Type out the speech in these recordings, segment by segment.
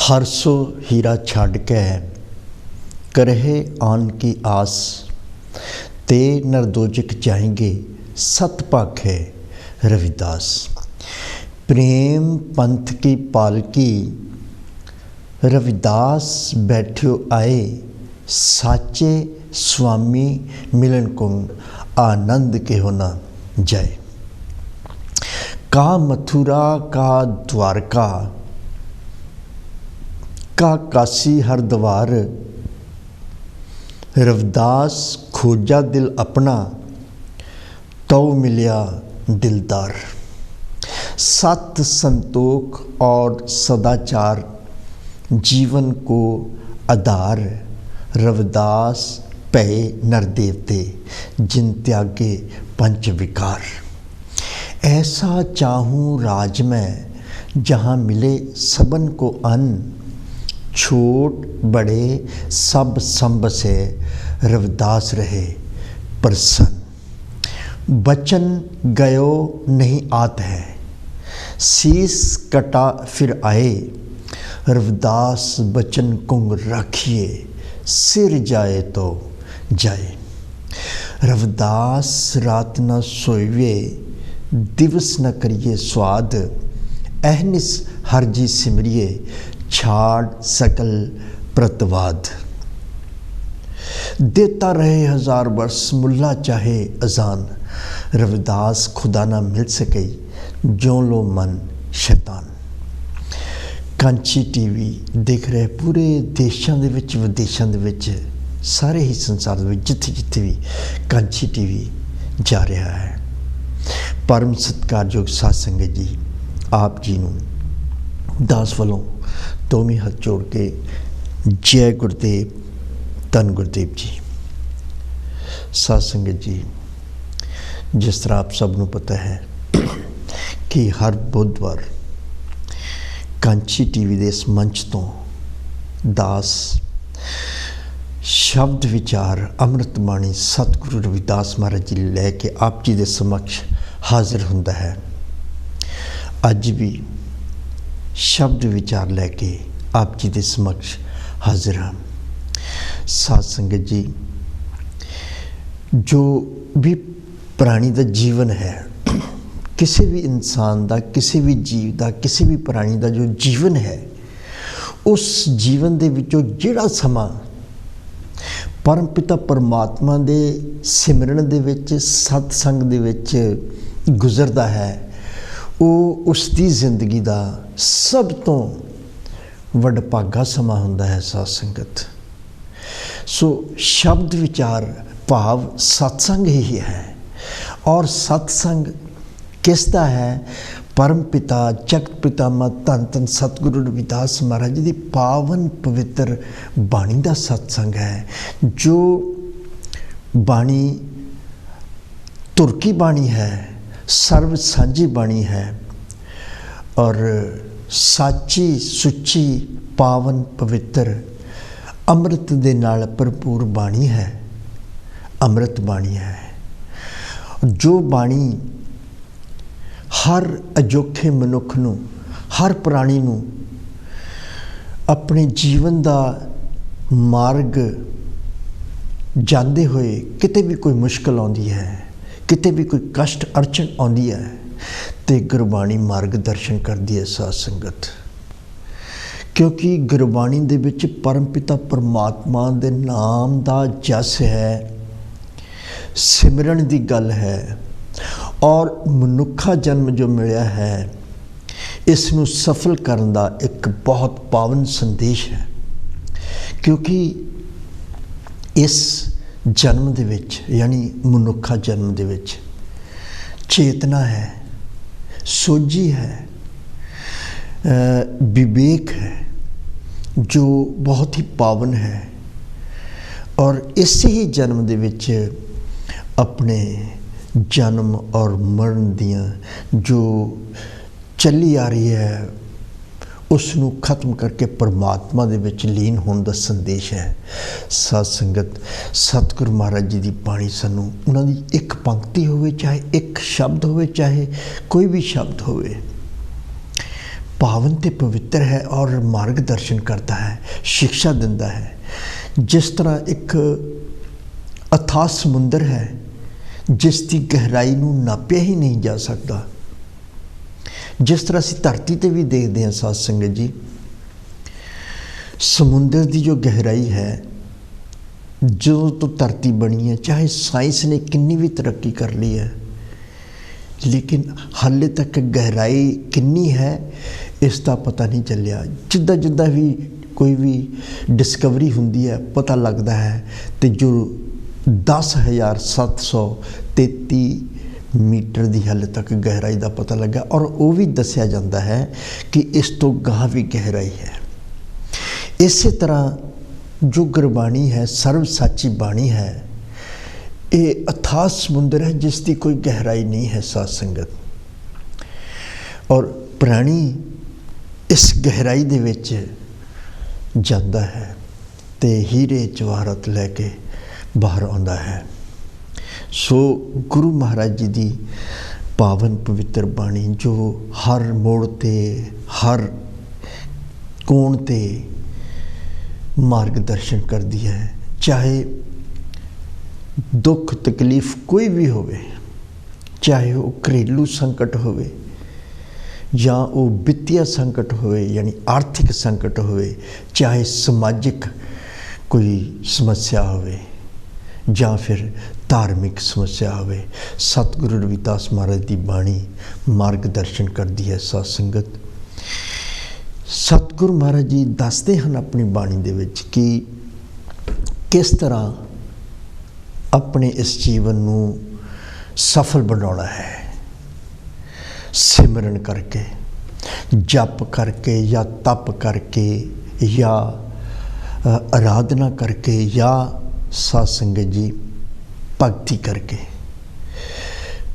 हर सो हीरा छाड़ के करहे आन की आस, ते नरदोजक जाएंगे सत भाखे रविदास। प्रेम पंथ की पालकी रविदास बैठ्यो आए, साचे स्वामी मिलन को आनंद के होना जाए। का मथुरा का द्वारका, का काशी हरद्वार, रविदास खोजा दिल अपना, तो मिलिया दिलदार। सत संतोख और सदाचार जीवन को आधार, रविदास पए नर देवते जिन त्यागे पंच विकार। ऐसा चाहूँ राज में जहाँ मिले सबन को अन्न, छोट बड़े सब संब से रविदास रहे प्रसन्न। बचन गयो नहीं आत है, शीस कटा फिर आए, रविदास बचन कुंग रखिए, सिर जाए तो जाए। रविदास रात न सोइवे, दिवस न करिए स्वाद, अहनिस हर जी सिमरिए, छाड़ सकल प्रतवाद। देता रहे हजार वर्ष मुल्ला चाहे अजान, रविदास खुदा ना मिल सके जो लो मन शैतान। कांची टीवी देख रहे पूरे देशों के विच विदेशों के विच सारे ही संसार के जिथे जिथे भी कांची टीवी जा रहा है। परम सत्कारयोग साध संगत जी, आप जी नूं दास वालों दोवें हाथ जोड़ के जय गुरुदेव, धन गुरुदेव जी। साध संगत जी, जिस तरह आप सब नूं पता है कि हर बुधवार कांची टीवी के इस मंच तो दास शब्द विचार अमृत बाणी सतगुरु रविदास महाराज जी लैके आप जी के समक्ष हाजिर हुंदा है। अज भी शब्द विचार लैके आप जी के समक्ष हाजिर हाँ। साध संगत जी, जो भी प्राणी का जीवन है, किसी भी इंसान का, किसी भी जीव का, किसी भी प्राणी का जो जीवन है, उस जीवन दे विचों जिहड़ा समा परम पिता परमात्मा दे सिमरन दे विच सतसंग दे विच गुजरदा है, वो उसकी जिंदगी का सब तो वडभागा समा हुंदा है। साध संगत, सो शब्द विचार भाव सत्संग ही है। और सत्संग किसदा है? परम पिता जगत पितामह धन धन सतगुरु रविदास महाराज जी की पावन पवित्र बाणी का सत्संग है। जो बाणी तुरकी बाणी है, सर्व सांझी बाणी है और साची सुची पावन पवित्र अमृत दे नाल भरपूर बाणी है। अमृत बाणी है जो बाणी हर अजोखे मनुख नूं, हर प्राणी नूं अपने जीवन का मार्ग जांदे हुए किते भी कोई मुश्किल आउंदी है, किते भी कोई कष्ट अड़चन आउंदी है, तो गुरबाणी मार्गदर्शन करती है। साध संगत, क्योंकि गुरबाणी दे विच परम पिता परमात्मा दे नाम दा जस है, सिमरन दी गल है और मनुखा जन्म जो मिलिया है, इसनूं सफल करन दा एक बहुत पावन संदेश है। क्योंकि इस जन्म दे विच यानी मनुखा जन्म दे विच चेतना है, सोझी है, विवेक है जो बहुत ही पावन है। और इस ही जन्म दे विच अपने जन्म और मरण दियाँ जो चली आ रही है उसनूं खत्म करके परमात्मा दे विच लीन होने का संदेश है। साध संगत, सतगुरु महाराज जी की बाणी सानूं उन्हां दी एक पंक्ति होवे, चाहे एक शब्द होवे, चाहे कोई भी शब्द होवे, पावन ते पवित्र है और मार्गदर्शन करता है, शिक्षा दिंदा है। जिस तरह एक अथाह समुंदर है जिस की गहराई नूं नापिया ही नहीं जा सकता, जिस तरह असीं धरती ते भी देखते हैं साध संगत जी, समुंदर की जो गहराई है, जो तो धरती बनी है, चाहे साइंस ने कितनी भी तरक्की कर ली है, लेकिन हाले तक गहराई कितनी है इसका पता नहीं चलिया। जिद्दां जिद्दां भी कोई भी डिस्कवरी हुंदी है पता लगता है, तो जो 10,733 मीटर की हाले तक गहराई का पता लगा, और वो भी दसिया जाता है कि इस तो गाह भी गहराई है। इस तरह जो गुरबाणी है, सर्व साची बाणी है, ये अथाह समुंदर है जिसकी कोई गहराई नहीं है साध संगत। और प्राणी इस गहराई दे विच जाता है ते हीरे जवाहरत लैके बाहर आता है। सो गुरु महाराज जी की पावन पवित्र बाणी जो हर मोड़ ते, हर कोण ते मार्गदर्शन करती है। चाहे दुख तकलीफ कोई भी होवे, चाहे वो घरेलू संकट होवे या वो वित्तीय संकट होवे यानी आर्थिक संकट होवे, चाहे समाजिक कोई समस्या होवे या फिर धार्मिक समस्या होवे, सतगुरु रविदास महाराज की बाणी मार्गदर्शन करती है साध संगत। सतगुरु महाराज जी दसते हैं अपनी बाणी दे विच कि किस तरह अपने इस जीवन नूं सफल बनाना है, सिमरन करके, जप करके या तप करके या आराधना करके या साध संगत जी भगती करके।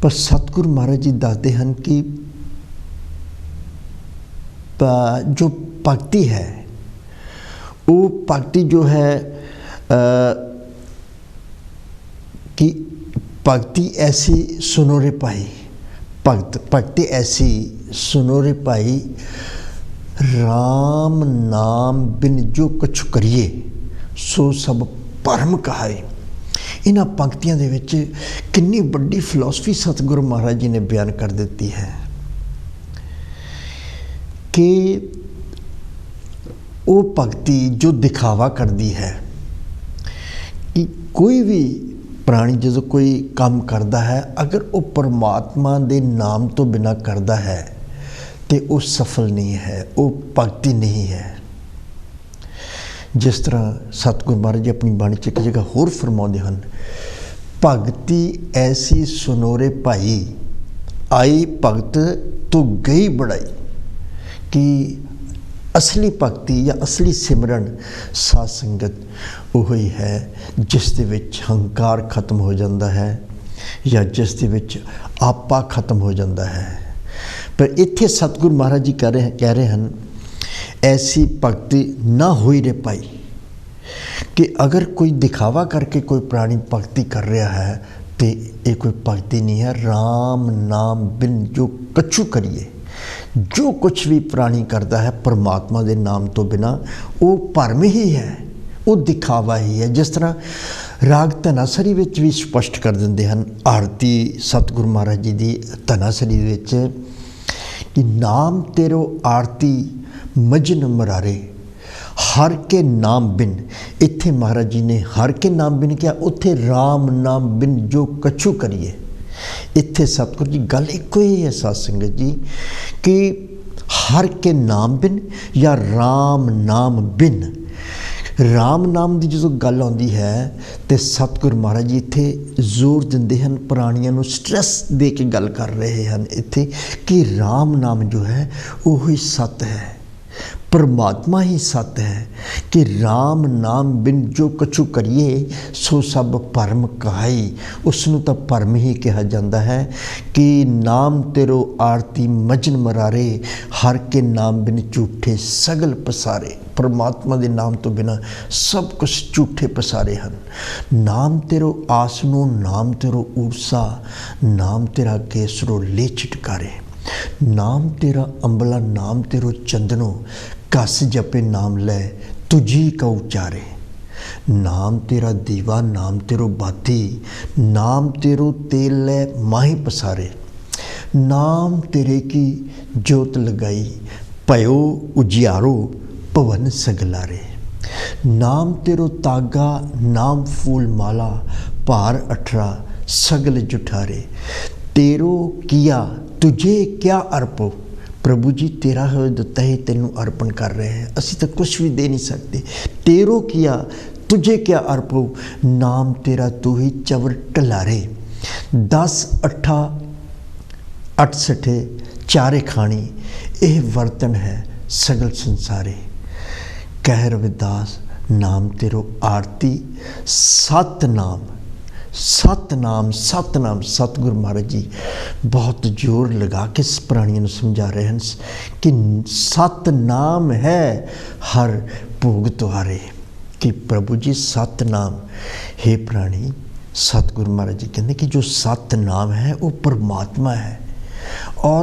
पर सतगुरु महाराज जी दसते हैं कि जो भक्ति है वो भक्ति जो है कि भक्ति ऐसी सुनो रे भाई, भक्ति ऐसी सुनो रे भाई, राम नाम बिन जो कुछ करिए सो सब परम कहाई। इन्हां पंक्तियां दे विच कितनी बड़ी फिलोसफी सतगुरु महाराज जी ने बयान कर दी है कि वो भक्ति जो दिखावा करती है कि कोई भी प्राणी जो कोई काम करता है, अगर वो परमात्मा के नाम तो बिना करता है तो वो सफल नहीं है, वो भक्ति नहीं है। जिस तरह सतगुरु महाराज जी अपनी बाणी च एक जगह होर फरमाते हैं, भगती ऐसी सुनोरे भाई, आई भगत तो गई बड़ाई। कि असली भक्ति या असली सिमरन साध संगत वही है जिस दे विच हंकार खत्म हो जाता है या जिस दे विच आपा खत्म हो जाता है। पर इत्थे सतगुरु महाराज जी कह रहे हैं ऐसी भक्ति ना होई रे पाई, कि अगर कोई दिखावा करके कोई प्राणी भक्ति कर रहा है तो ये कोई भक्ति नहीं है। राम नाम बिन जो कछु करिए, जो कुछ भी प्राणी करता है परमात्मा के नाम तो बिना वो भरम ही है, वो दिखावा ही है। जिस तरह राग धनासरी विच भी स्पष्ट कर देंगे हैं आरती सतगुरु महाराज जी की धनासरी विच कि नाम तेरो आरती मजन मरारे, हर के नाम बिन। इत्थे महाराज जी ने हर के नाम बिन किया, उत्थे राम नाम बिन जो कछु करिए। इत्थे सतगुरु जी गल एको ही है साध संगत जी कि हर के नाम बिन या राम नाम बिन। राम नाम की जो गल आती है तो सतगुरु महाराज जी इत्थे जोर देंदे हैं, प्राणियों को स्ट्रैस दे के गल कर रहे हैं इत्थे कि राम नाम जो है वही सत है, परमात्मा ही सत है। कि राम नाम बिन जो कछु करिए सो सब परम कहाई। उसनू तो परम ही कहा जाता है कि नाम तेरो आरती मजन मरारे, हर के नाम बिन झूठे सगल पसारे। परमात्मा के नाम तो बिना सब कुछ झूठे पसारे हैं। नाम तेरो आसनो, नाम तेरो ऊर्सा, नाम तेरा केसरो ले चिटकारे। नाम तेरा अंबला नाम तेरो चंदनो, कस जपे नाम लै तुझी का उचारे। नाम तेरा दीवा नाम तेरो बाती, नाम तेरो तेल लै माही पसारे। नाम तेरे की जोत लगाई, पयो उजियारो पवन सगलारे। नाम तेरो तागा नाम फूल माला, भार अठरा सगल जुठारे। तेरो किया तुझे क्या अर्पो। प्रभु जी तेरा हो दिता ही तेनू अर्पण कर रहे हैं, असी तो कुछ भी दे नहीं सकते। तेरो किया तुझे क्या अर्पो, नाम तेरा तू ही चवर टलारे। 10 अठा 68 चारे खानी, यह वर्तन है सगल संसारे। कह रविदास नाम तेरो आरती, सतनाम सतगुरु महाराज जी बहुत जोर लगा के इस प्राणियों को समझा रहे हैं कि सतनाम है हर भोग तुहारे। कि प्रभु जी सतनाम, हे प्राणी, सतगुरु महाराज जी कहते कि जो सतनाम है वो परमात्मा है। और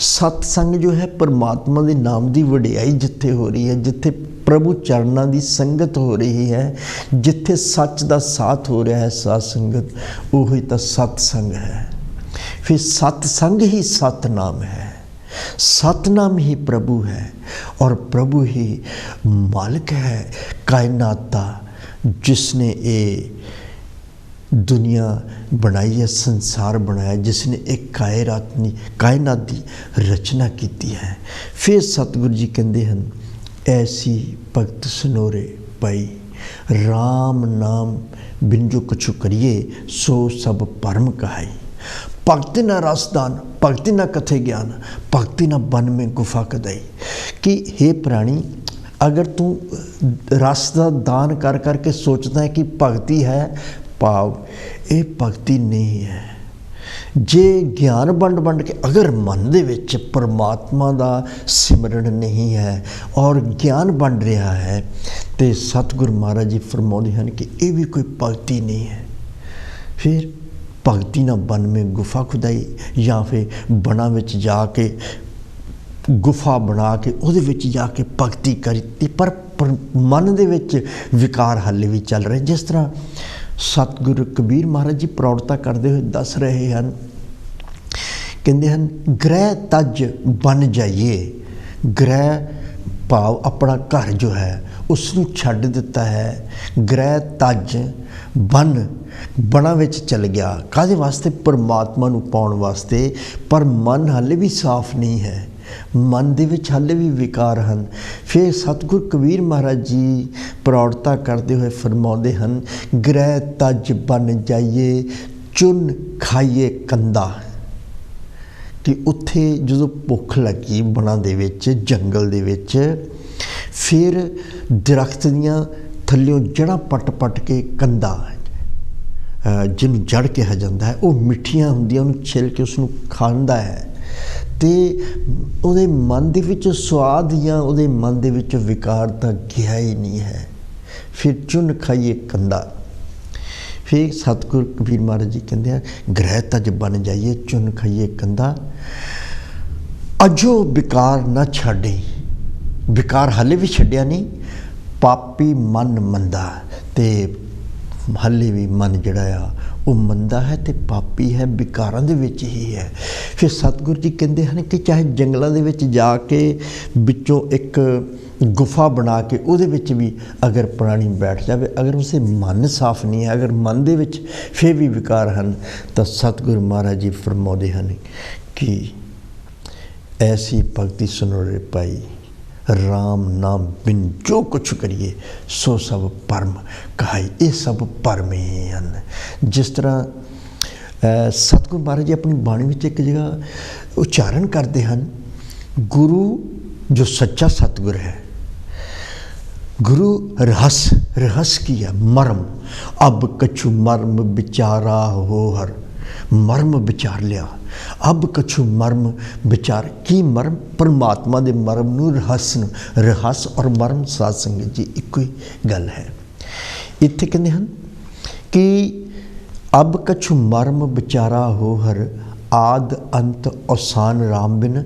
सत्संग जो है परमात्मा के नाम की वडियाई जिथे हो रही है, जिथे प्रभु चरणों की संगत हो रही है, जिथे सच का साथ हो रहा है साथ संगत, वही तो सत्संग है। फिर सत्संग ही सतनाम है, सतनाम ही प्रभु है और प्रभु ही मालिक है कायनात का, जिसने ये दुनिया बनाई है, संसार बनाया, जिसने एक कायनात की रचना की है। फिर सतगुरु जी कहते हैं ऐसी भगत सनोरे पाई, राम नाम बिन जो कछु करिए सो सब परम कहाई। भक्ति न रसदान भक्ति न कथे ज्ञान, भक्ति न बन में गुफा कदाई। कि हे प्राणी, अगर तू रस का दान कर करके सोचता है कि भक्ति है, भाव ये भक्ति नहीं है। जे ज्ञान वंड के अगर मन दे विच परमात्मा का सिमरन नहीं है और ज्ञान बन रहा है, तो सतगुरु महाराज जी फरमाते हैं कि ये भी कोई भक्ति नहीं है। फिर भक्ति ना बन में गुफा खुदाई, या फिर बना विच जाके गुफा बना के उहदे विच जाके भगती करती, पर मन दे विच विकार हाले भी चल रहे। जिस तरह सतगुरु कबीर महाराज जी प्रौढ़ता करते हुए दस रहे हैं, कहते हैं ग्रह तज बन जाइए। ग्रह भाव अपना घर जो है उसनू छड्ड दिता है, ग्रह तज बना विच चल गया। काहदे वास्ते? परमात्मा नू पाउण वास्ते। पर मन हाले भी साफ नहीं है, मन दे विच हाले भी विकार हैं। फिर सतगुरु कबीर महाराज जी प्रौढ़ता करते हुए फरमाते हैं ग्रह तज बन जाइए चुन खाइए कंदा। कि उत्थे जो भुख लगी बना दे विच, जंगल दे विच, फिर दरख्त दियां थल्लियों जड़ा पट के कंदा, जिन्हों जड़ कहा जाता है, वो मिठियां हुंदियां, उन्होंने छिल के उसनूं खांदा है। तो उहदे मन दे विच स्वाद या उहदे मन दे विच विकार तां गया ही नहीं है। फिर चुन खाइए कंदा। फिर सतगुरु कबीर महाराज जी कहते हैं ग्रह तज बन जाइए चुन खाइए कंदा, अजो विकार न छाड़े। विकार हाले भी छड्डिया नहीं, पापी मन मंदा। ते हाले भी मन जिहड़ा आ वो मंदा है, तो पापी है, विकारां दे विच ही है। फिर सतगुरु जी कहते हैं कि चाहे जंगलों दे विच जाके विचों एक गुफा बना के उहदे विच भी अगर प्राणी बैठ जाए, अगर उसे मन साफ नहीं है, अगर मन दे विच फिर भी विकार हैं, तो सतगुरु महाराज जी फरमाते हैं कि ऐसी भक्ति सुनो रे पाई, राम नाम बिन जो कुछ करिए सो सब परम कहाई। ये सब परम ही हैं। जिस तरह सतगुरु महाराज जी अपनी बाणी में एक जगह उच्चारण करते हैं, गुरु जो सच्चा सतगुर है, गुरु रहस की है मर्म, अब कछु मर्म विचारा हो हर। मर्म विचार लिया, अब कछु मर्म विचार की मर्म, परमात्मा दे मर्म नू रहस और मर्म साध संगत जी इको ही गल है। इत्थे कहते हैं कि अब कछु मर्म विचारा हो हर, आद अंत अवसान राम बिन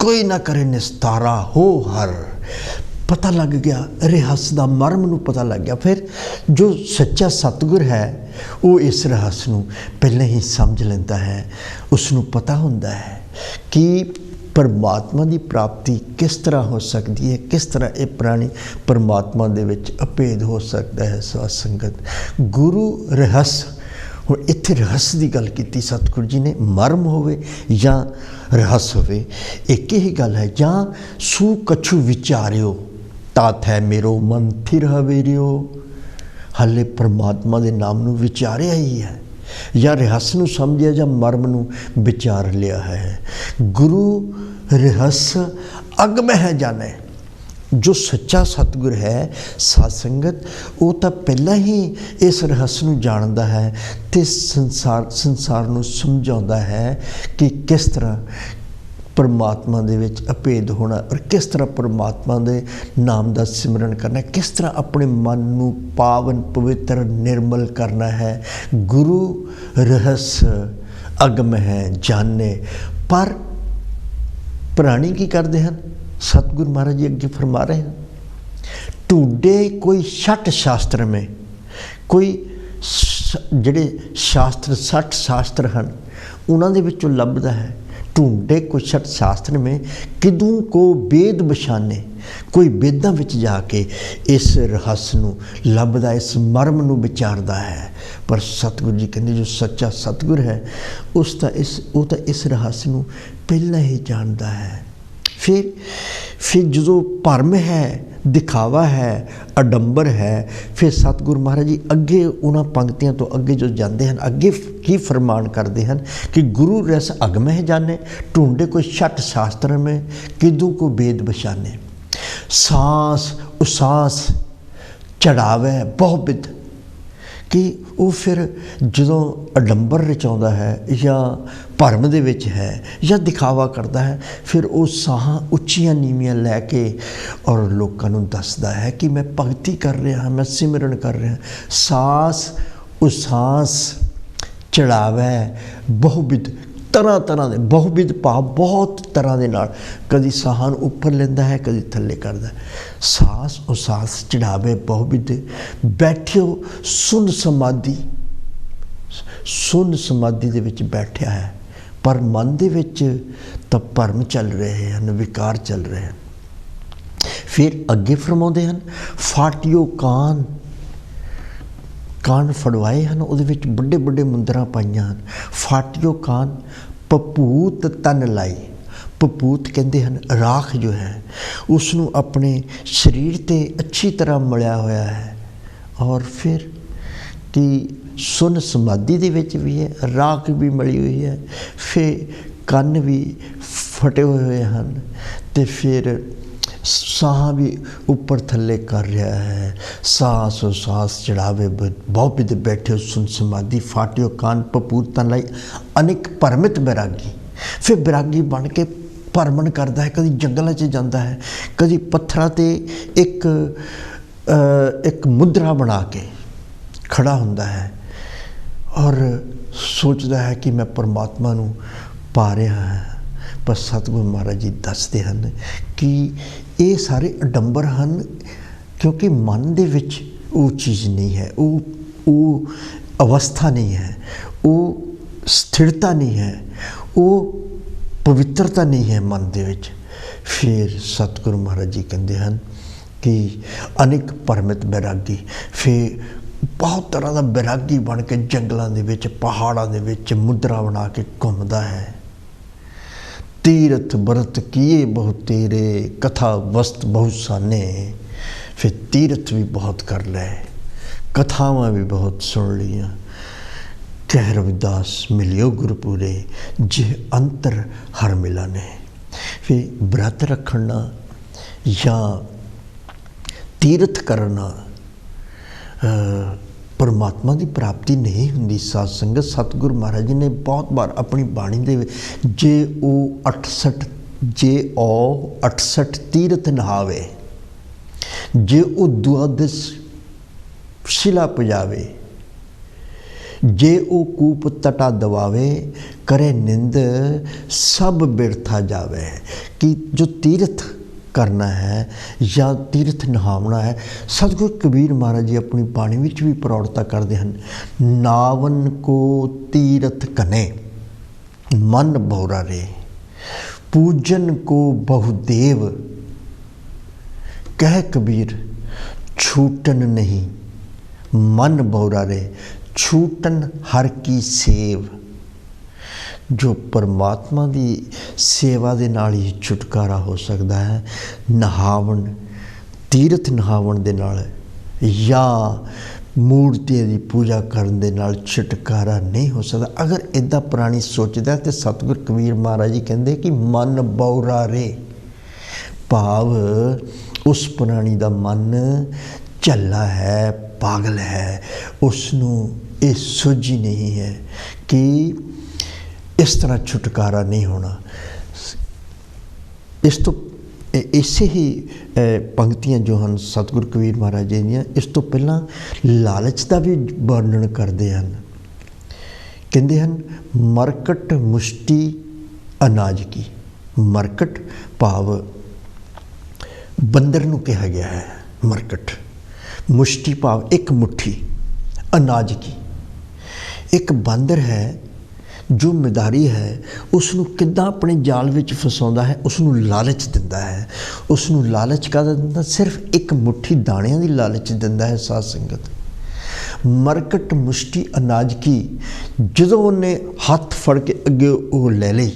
कोई ना करे निस्तारा हो हर। पता लग गया, रहस का मर्म नूं पता लग गया। फिर जो सच्चा सतगुर है वो इस रहस नूं पहले ही समझ लेंदा है। उसनूं पता हुंदा है कि परमात्मा की प्राप्ति किस तरह हो सकती है, किस तरह ये प्राणी परमात्मा दे विच अभेद हो सकता है। साध संगत गुरु रहस, हुण इत्थे रहस की गल की सतगुरु जी ने, मर्म होवे या रहस होवे एक ही गल है। जां सू कछु विचारियो तात है मेरो मन थिर हवेरियो, हाले परमात्मा के नाम नूं विचारिया ही है, या रहस नूं समझिया या मर्म नूं विचार लिया है। गुरु रहस अगम है जाने। जो सच्चा सतगुर है साध संगत वो तो पहला ही इस रहस नूं जानदा है ते संसार नूं समझाउंदा है कि किस तरह परमात्मा दे विच अभेद होना और किस तरह परमात्मा दे नाम का सिमरन करना, किस तरह अपने मन नूं पावन पवित्र निर्मल करना है। गुरु रहस अगम है जाने। पर प्राणी की करते हैं, सतगुरु महाराज जी अगे फरमा रहे हैं, ढूंढे कोई 60 शास्त्र में, कोई जिहड़े शास्त्र 60 शास्त्र हैं उन्हां दे विचों लभदा है। ढूंढे कुछ 60 शास्त्र में किदूं को वेद बछाने, कोई वेदां विच जाके इस रहस नूं लभदा, इस मर्म नूं विचारदा है। पर सतगुरु जी कहंदे जो सच्चा सतगुर है उस इस रहस नूं पहला ही जानदा है। फिर जो भरम है, दिखावा है, अडंबर है, फिर सतगुरु महाराज जी अगे उन्हां पंक्तियां तो अगे जो जाते हैं अगे की फरमान करते हैं कि गुरु रस अगम है जाने, ढूंढे कोई 60 शास्त्र में किदू को वेद बछाने। सांस उसास चढ़ावे बहुविध, कि वो फिर जो अडंबर रचाउंदा है या भरम दे विच है या दिखावा करता है, फिर वो साहां उच्चियां नीवियां लैके और लोकां नूं दसदा है कि मैं भगती कर रहा, मैं सिमरन कर रहा। सांस उसास चढ़ावे बहुविध, तरह तरह के बहुविध भाव बहुत तरह के नाल, कदी साहां उपर लेंदा है, कदी थल्ले करदा है। सांस उसास चढ़ावे बहुविध, बैठियो सुन समाधि, सुन समाधि दे विच बैठिया है, पर मन दे विच तां भरम चल रहे हैं, विकार चल रहे हैं। फिर अगे फरमाउंदे हैं, फाटियो कान, कान फड़वाए हैं, उहदे विच बड़े बड़े मुंदरां पाईयां हन। फाटियो कान पपूत तन लाई, पपूत कहते हैं राख जो है उसनूं अपने शरीर ते अच्छी तरह मलिया होया है। और फिर कि सुन समाधि दे विच भी है, राख भी मली हुई है, फिर कन्न भी फटे हुए हैं, तो फिर साह भी ऊपर थल्ले कर रहा है। सांस और सांस चढ़ावे बहुविध बैठे सुन समाधि, फाटियो कान पपूत तन लाई अनेक परमित बैरागी। फिर बैरागी बन के भरमण करता है, कभी जंगलों च जाता है, कभी पत्थरों ते एक मुद्रा बना के खड़ा होंदा है और सोचता है कि मैं परमात्मा नूं पा रहा है। पर सतगुरु महाराज जी दसते हैं कि ये सारे अडंबर हैं, क्योंकि मन दे विच वो चीज़ नहीं है, वो अवस्था नहीं है, वो स्थिरता नहीं है, वो पवित्रता नहीं है मन दे विच। फिर सतगुरु महाराज जी कहते हैं कि अनेक परमित बैरागी, फिर बहुत तरह का बैरागी बन के जंगलों के विच पहाड़ों के विच मुद्रा बना के घूमता है। तीरथ व्रत किए बहुत तेरे, कथा वस्त बहुत साने। फिर तीरथ भी बहुत कर ले, कथावां भी बहुत सुन लिया। कह रविदास मिलियो गुरपुरे, जे अंतर हर मिलाने। फिर व्रत रखना या तीरथ करना परमात्मा की प्राप्ति नहीं होंगी। साध संगत सतगुरु महाराज जी ने बहुत बार अपनी बाणी दे जे ओ 68 तीरथ नहावे, जे ओ द्वादश शिला पुजावे, जे ओ कूप तटा दबावे करे निंद सब बिरथा जावे। कि जो तीर्थ करना है या तीर्थ नहावना है, सतगुरु कबीर महाराज जी अपनी बाणी विच भी प्रौढ़ता करते हैं। नावन को तीर्थ कने मन बहुरा रे, पूजन को बहुदेव कह कबीर छूटन नहीं मन बहुरा रे। छूटन हर की सेव, जो परमात्मा की सेवा दे नाल ही छुटकारा हो सकता है। नहावन तीर्थ नहावन दे नाल या मूर्तियां की पूजा करन दे नाल छुटकारा नहीं हो सकता। अगर इदा प्राणी सोचता तो सतगुरु कबीर महाराज जी कहते कि मन बहुरा रे, भाव उस प्राणी का मन झल्ला है, पागल है, उसनों ये सूझ ही नहीं है कि इस तरह छुटकारा नहीं होना। इस तो इसे ही पंक्तियां जो हैं सतगुरु कबीर महाराज जी दियां, इस तो पहला लालच का भी वर्णन करते हैं। कहते हैं मरकट मुष्टि अनाज की। मरकट भाव बंदर नूं कहा गया है मरकट, मुष्टि भाव एक मुट्ठी अनाज की। एक बंदर है जो मदारी है, उसनूं किद्दां अपने जाल विच फसाउंदा है, उसनूं लालच दिंदा है। उसनूं लालच काहदा दिंदा? सिर्फ एक मुट्ठी दाणियां दी लालच दिंदा है। साध संगत मरकट मुष्टि अनाज की जदों उन्हें हाथ फड़ के अगे वो ले ली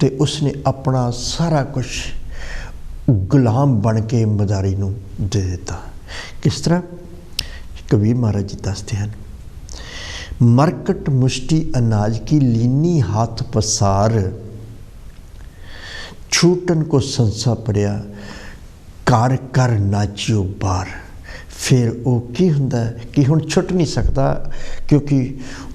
तो उसने अपना सारा कुछ गुलाम बन के मदारी नूं दे दिता। किस तरह? कबीर महाराज जी दसते हैं, मरकट मुष्टि अनाज की लीनी हाथ पसार, छूटन को संसा पड़िया कर कर नाचियो बार। फिर वो की हुंदा कि हुण छुट नहीं सकता, क्योंकि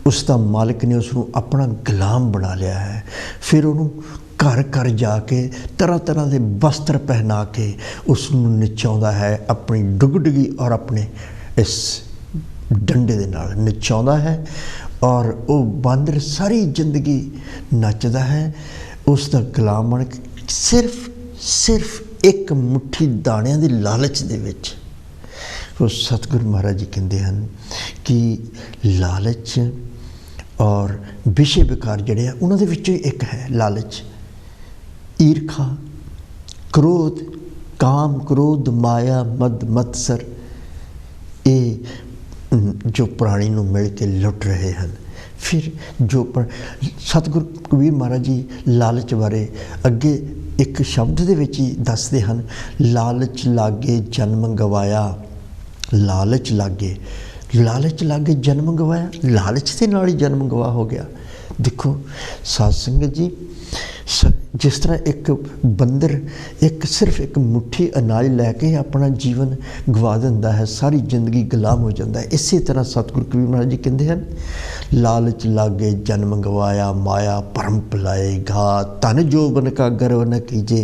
उसका मालिक ने उसनूं अपना गुलाम बना लिया है। फिर उन्होंने घर घर जाके तरह तरह के वस्त्र पहना के उसनूं नचाउंदा है, अपनी डुगडुगी और अपने इस डंडे दे नाल नचाउंदा है। और वो बांदर सारी जिंदगी नचदा है, उसका गुलाम बन के सिर्फ एक मुट्ठी दाणियां दी लालच दे विच। तो सतगुरु महाराज जी कहते हैं कि लालच और विषय विकार जिहड़े आ उन्हां दे विचों ही एक है लालच। ईर्खा, क्रोध, काम, क्रोध, माया, मद, मत्सर, ये जो प्राणी नूं मिल के लुट रहे हैं। फिर जो सतगुरु कबीर महाराज जी लालच बारे अगे एक शब्द दे विच ही दसदे हैं, लालच लागे जन्म गवाया। लालच लागे जन्म गवाया, लालच के नाल ही जन्म गवा हो गया। देखो साध संगत जी, जिस तरह एक बंदर सिर्फ एक मुट्ठी अनाज लैके अपना जीवन गवा दिंदा है, सारी जिंदगी गुलाम हो जाता है। इसी तरह सतगुरु कबीर महाराज जी कहते हैं, लालच लागे जन्म गवाया, माया भरम पिलाए घात, धन जोबन का गर्व न कीजे,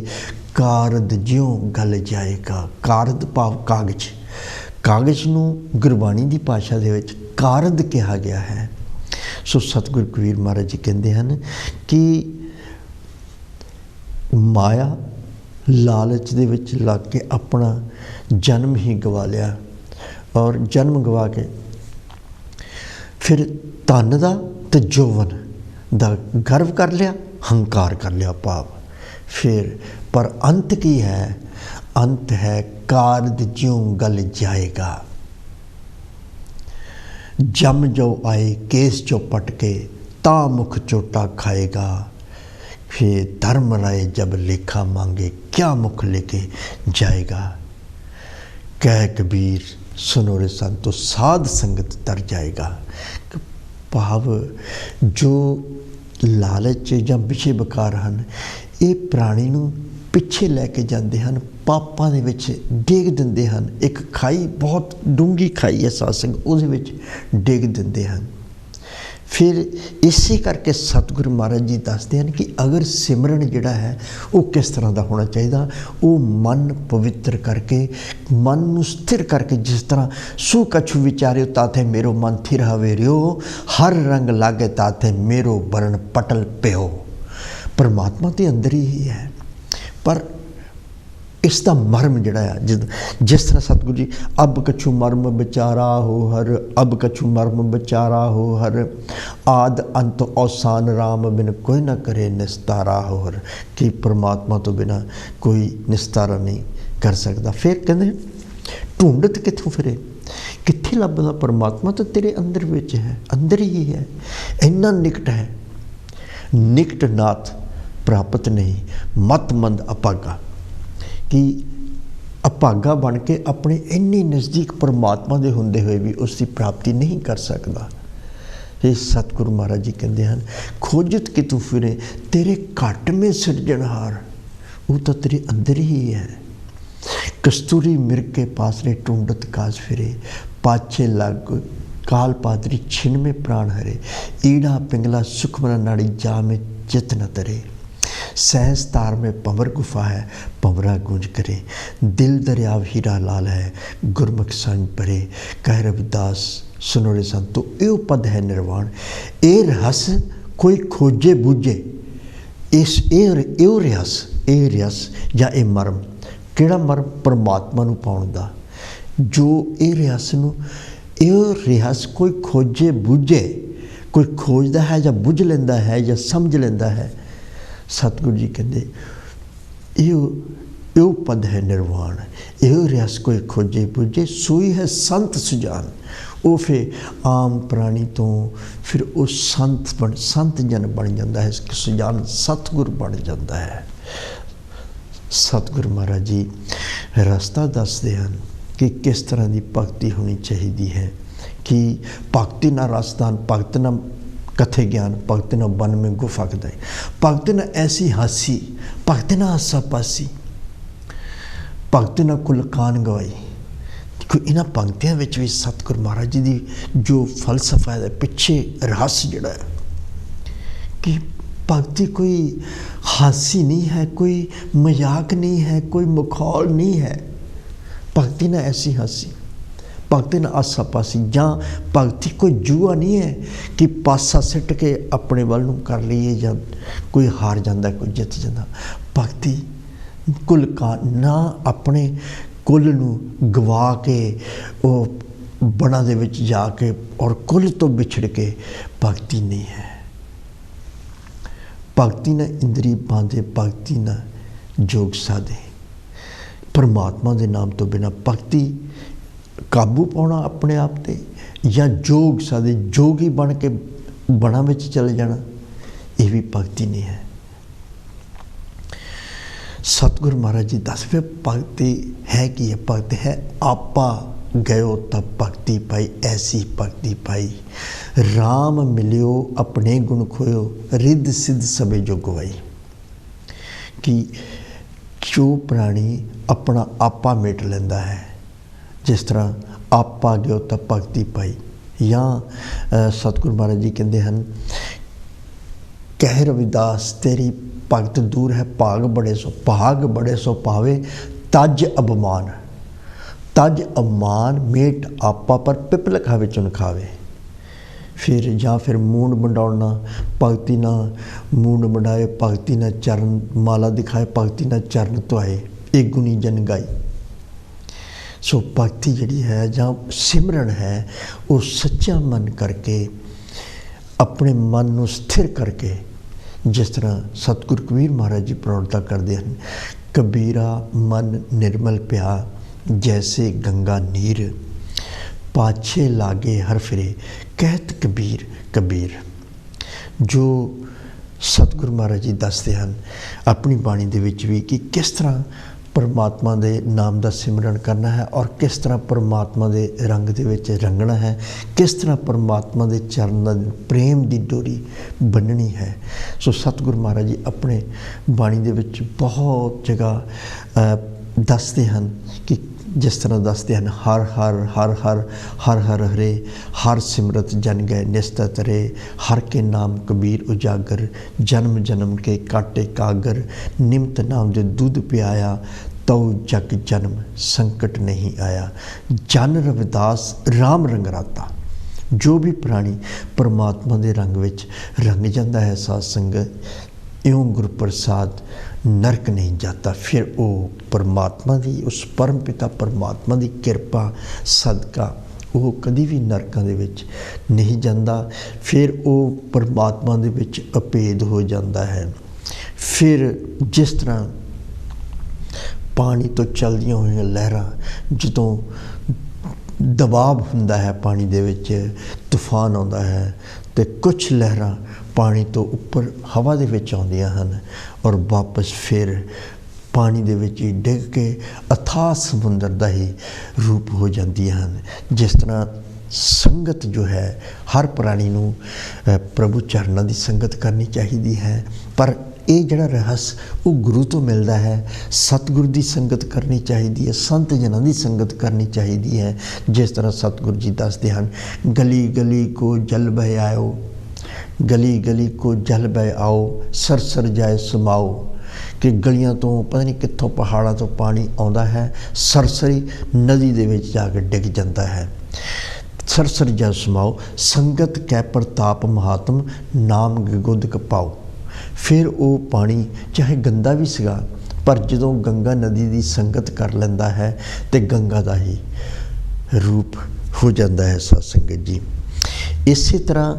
कारद ज्यों गल जाएगा। कारद भाव कागज, कागज नूं गुरबाणी की भाषा दे विच कारद कहा गया है। सो सतगुरु कबीर महाराज जी कहते हैं कि माया लालच दे विच लग के अपना जन्म ही गवा लिया, और जन्म गवा के फिर धन दा ते जोवन दा गर्व कर लिया, हंकार कर लिया भाव। फिर पर अंत की है? अंत है कारद ज्यों गल जाएगा। जम जो आए केस जो पटके, ता मुख चोटा खाएगा। फिर धर्म राय जब लेखा मांगे, क्या मुख लेके जाएगा। कह कबीर सुनो रे संतो, साध संगत तर जाएगा। भाव जो लालच या विषय विकार हैं, ये प्राणी नूं पिछे लैके जाते हैं, पापां दे विच डेग दिंदे हैं। एक खाई बहुत डूंगी खाई है साध संगत, उहदे विच डेग दिंदे हैं। फिर इसे करके सतगुरु महाराज जी दसते हैं कि अगर सिमरन जिहड़ा है वो किस तरह का होना चाहिए। वो मन पवित्र करके, मन नूं स्थिर करके, जिस तरह सू कछु विचारियो ताथे मेरो मन थिर हवे रियो, हर रंग लागे ताथे मेरो बरन पटल प्यो। परमात्मा तो अंदर ही है, पर इसका मर्म जिहड़ा है, जिस तरह सतगुरु जी अब कछु मर्म विचारा हो हर, अब कछु मर्म विचारा हो हर, आद अंत औसान राम बिन कोई ना करे निस्तारा हो हर, कि परमात्मा तो बिना कोई निस्तारा नहीं कर सकता। फिर कहते ढूंढत कित्थों फिरे, कित्थे लभदा परमात्मा? तो तेरे अंदर विच है, अंदर ही है, इन्ना निकट है। निकट नाथ प्राप्त नहीं, मत मंद अपागा, कि अभागा बन के अपने इन्नी नज़दीक परमात्मा दे हुंदे हुए भी उसकी प्राप्ति नहीं कर सकता। ये सतगुरु महाराज जी कहते हैं खोजत कि तू फिरे तेरे घट में सिरजनहार, वो तो तेरे अंदर ही है। कस्तूरी मिर्ग के पास रे ढूंढत काज फिरे, पाछे लग काल पादरी छिन में प्राण हरे, ईड़ा पिंगला सुखमना नाड़ी जा में चित न तरे, सहज तार में पंवर गुफा है पंवरा गूंज करे, दिल दरिया हीरा लाल है गुरमुख संग परे, कह रविदास सुनो रे संतो यो पद है निर्वाण, ए रहस कोई खोजे बूझे, इस यो रहस या ए मर्म, किहड़ा मर्म? परमात्मा नूं पाउण दा, जो ए रहस नूं, यो रहस कोई खोजे बूझे, कोई खोजदा है या बुझ लैंदा है या समझ लैंदा है। सतगुरु जी कहते यो पद है निर्वाण, यो रस कोई खोजे बुझे, सोई है संत सुजान। वो फिर आम प्राणी तो फिर वो संत जन बन जाता है, सुजान सतगुर बन जाता है। सतगुरु महाराज जी रास्ता दसते हैं कि किस तरह की भगती होनी चाहिए है, कि भगती ना रास्तान, भगत ना कथे ज्ञान, भगत न बन में गुफा कदाई, भगत न ऐसी हासी, भगत न हासा पासी, भगत न कुल कान गवाई। इन्हां पंक्तियों में भी सतगुरु महाराज जी की जो फलसफा है, पिछे रहस्य जिहड़ा है कि भगती कोई हासी नहीं है, कोई मजाक नहीं है, कोई मखौल नहीं है। भगती न ऐसी हासी, भगती न आसा पासी, जां भगती कोई जुआ नहीं है कि पासा सिट के अपने वाल नूं कर लीए, जां कोई हार जाता कोई जित जाता। भगती कुल का ना अपने कुल नूं गवा के वो बना दे विच जाके और कुल तो बिछड़ के भगती नहीं है। भगती न इंद्री बांधे, भगती न जोग साधे, परमात्मा के नाम तो बिना भगती काबू पाना अपने आप ते, या जोग साधे जोगी बन के बना में चले जाना, ये भी भगती नहीं है। सतगुरु महाराज जी दसवें भगती है कि यह भगत है आपा गयो तब भगती पाई, ऐसी भगती पाई, राम मिलियो अपने गुण खोयो, रिद्ध सिद्ध सबे जो गवाई। कि जो प्राणी अपना आपा मिट लेंदा है, जिस तरह आपा गयो तब भगती पाई, या सतगुरु महाराज जी कहते हैं कह रविदास तेरी भगत दूर है, भाग बड़े सो पावे, तज अबमान, तज अबमान मेट आपा पर पिपल खावे चुन खावे। फिर या फिर मूंड मंडाउना, भगती ना मूंड मंडाए, भगती ना चरण माला दिखाए, भगती ना चरण धुआए, एक गुनी जन गाई। सो भगती जिहड़ी है जां सिमरन है, वो सच्चा मन करके अपने मन नूं स्थिर करके, जिस तरह सतगुरु कबीर महाराज जी प्रौढ़ता करते हैं, कबीरा मन निर्मल प्या जैसे गंगा नीर, पाछे लागे हर फिरे कहत कबीर कबीर। जो सतगुरु महाराज जी दसते हैं अपनी बाणी दे विच भी कि किस तरह परमात्मा दे नाम का सिमरन करना है और किस तरह परमात्मा दे रंग दे विच रंगना है, किस तरह परमात्मा दे चरण प्रेम की डोरी बननी है। सो सतगुरु महाराज जी अपने बाणी दे विच बहुत जगह दसते हैं कि ਜਿਸ ਤਰ੍ਹਾਂ ਦੱਸਦੇ ਹਨ, ਹਰ ਹਰ ਹਰ ਹਰ ਹਰ ਹਰ ਹਰੇ, ਹਰ ਸਿਮਰਤ ਜਨ ਗਏ ਨਿਸਤਰ ਤਰੇ, ਹਰ ਕੇ ਨਾਮ ਕਬੀਰ ਉਜਾਗਰ, ਜਨਮ ਜਨਮ ਕੇ ਕਾਟੇ ਕਾਗਰ, ਨਿਮਤ ਨਾਮ ਦੇ ਦੁੱਧ ਪਿਆਇਆ, ਤਉ ਜਗ ਜਨਮ ਸੰਕਟ ਨਹੀਂ ਆਇਆ। ਜਨ ਰਵਿਦਾਸ ਰਾਮ ਰੰਗਰਾਤਾ। ਜੋ ਵੀ ਪ੍ਰਾਣੀ ਪਰਮਾਤਮਾ ਦੇ ਰੰਗ ਵਿੱਚ ਰੰਗ ਜਾਂਦਾ ਹੈ ਸਾਧ ਸੰਗਤ, ਇਉਂ ਗੁਰੂ ਪ੍ਰਸਾਦ ਨਰਕ ਨਹੀਂ ਜਾਤਾ। ਫਿਰ ਉਹ ਪਰਮਾਤਮਾ ਦੀ, ਉਸ ਪਰਮ ਪਿਤਾ ਪਰਮਾਤਮਾ ਦੀ ਕਿਰਪਾ ਸਦਕਾ ਉਹ ਕਦੀ ਵੀ ਨਰਕਾਂ ਦੇ ਵਿੱਚ ਨਹੀਂ ਜਾਂਦਾ। ਫਿਰ ਉਹ ਪਰਮਾਤਮਾ ਦੇ ਵਿੱਚ ਅਭੇਦ ਹੋ ਜਾਂਦਾ ਹੈ। ਫਿਰ ਜਿਸ ਤਰ੍ਹਾਂ ਪਾਣੀ ਤੋਂ ਚੱਲਦੀਆਂ ਹੋਈਆਂ ਲਹਿਰਾਂ, ਜਦੋਂ ਦਬਾਅ ਹੁੰਦਾ ਹੈ ਪਾਣੀ ਦੇ ਵਿੱਚ, ਤੂਫਾਨ ਆਉਂਦਾ ਹੈ ਅਤੇ ਕੁਛ ਲਹਿਰਾਂ ਪਾਣੀ ਤੋਂ ਉੱਪਰ ਹਵਾ ਦੇ ਵਿੱਚ ਆਉਂਦੀਆਂ ਹਨ ਔਰ ਵਾਪਸ ਫਿਰ ਪਾਣੀ ਦੇ ਵਿੱਚ ਹੀ ਡਿੱਗ ਕੇ ਅਥਾਹ ਸਮੁੰਦਰ ਦਾ ਹੀ ਰੂਪ ਹੋ ਜਾਂਦੀਆਂ ਹਨ। ਜਿਸ ਤਰ੍ਹਾਂ ਸੰਗਤ ਜੋ ਹੈ, ਹਰ ਪ੍ਰਾਣੀ ਨੂੰ ਪ੍ਰਭੂ ਚਰਨਾਂ ਦੀ ਸੰਗਤ ਕਰਨੀ ਚਾਹੀਦੀ ਹੈ, ਪਰ ਇਹ ਜਿਹੜਾ ਰਹੱਸ ਉਹ ਗੁਰੂ ਤੋਂ ਮਿਲਦਾ ਹੈ। ਸਤਿਗੁਰੂ ਦੀ ਸੰਗਤ ਕਰਨੀ ਚਾਹੀਦੀ ਹੈ, ਸੰਤ ਜਨਾਂ ਦੀ ਸੰਗਤ ਕਰਨੀ ਚਾਹੀਦੀ ਹੈ। ਜਿਸ ਤਰ੍ਹਾਂ ਸਤਿਗੁਰੂ ਜੀ ਦੱਸਦੇ ਹਨ, ਗਲੀ ਗਲੀ ਕੋ ਜਲ ਬਹਿ ਆਇਓ, ਗਲੀ ਗਲੀ ਕੋ ਜਲ ਬਹਿ ਆਓ, ਸਰਸਰ ਜਾਏ ਸਮਾਓ। ਕਿ ਗਲੀਆਂ ਤੋਂ ਪਤਾ ਨਹੀਂ ਕਿੱਥੋਂ ਪਹਾੜਾਂ ਤੋਂ ਪਾਣੀ ਆਉਂਦਾ ਹੈ, ਸਰਸਰੀ ਨਦੀ ਦੇ ਵਿੱਚ ਜਾ ਕੇ ਡਿੱਗ ਜਾਂਦਾ ਹੈ। ਸਰਸਰ ਜਾ ਸਮਾਓ, ਸੰਗਤ ਕੈ ਪ੍ਰਤਾਪ ਮਹਾਤਮ, ਨਾਮ ਗੁਦ ਕਪਾਓ। ਫਿਰ ਉਹ ਪਾਣੀ ਚਾਹੇ ਗੰਦਾ ਵੀ ਸੀਗਾ, ਪਰ ਜਦੋਂ ਗੰਗਾ ਨਦੀ ਦੀ ਸੰਗਤ ਕਰ ਲੈਂਦਾ ਹੈ ਅਤੇ ਗੰਗਾ ਦਾ ਹੀ ਰੂਪ ਹੋ ਜਾਂਦਾ ਹੈ ਸਤ ਸੰਗਤ ਜੀ। ਇਸੇ ਤਰ੍ਹਾਂ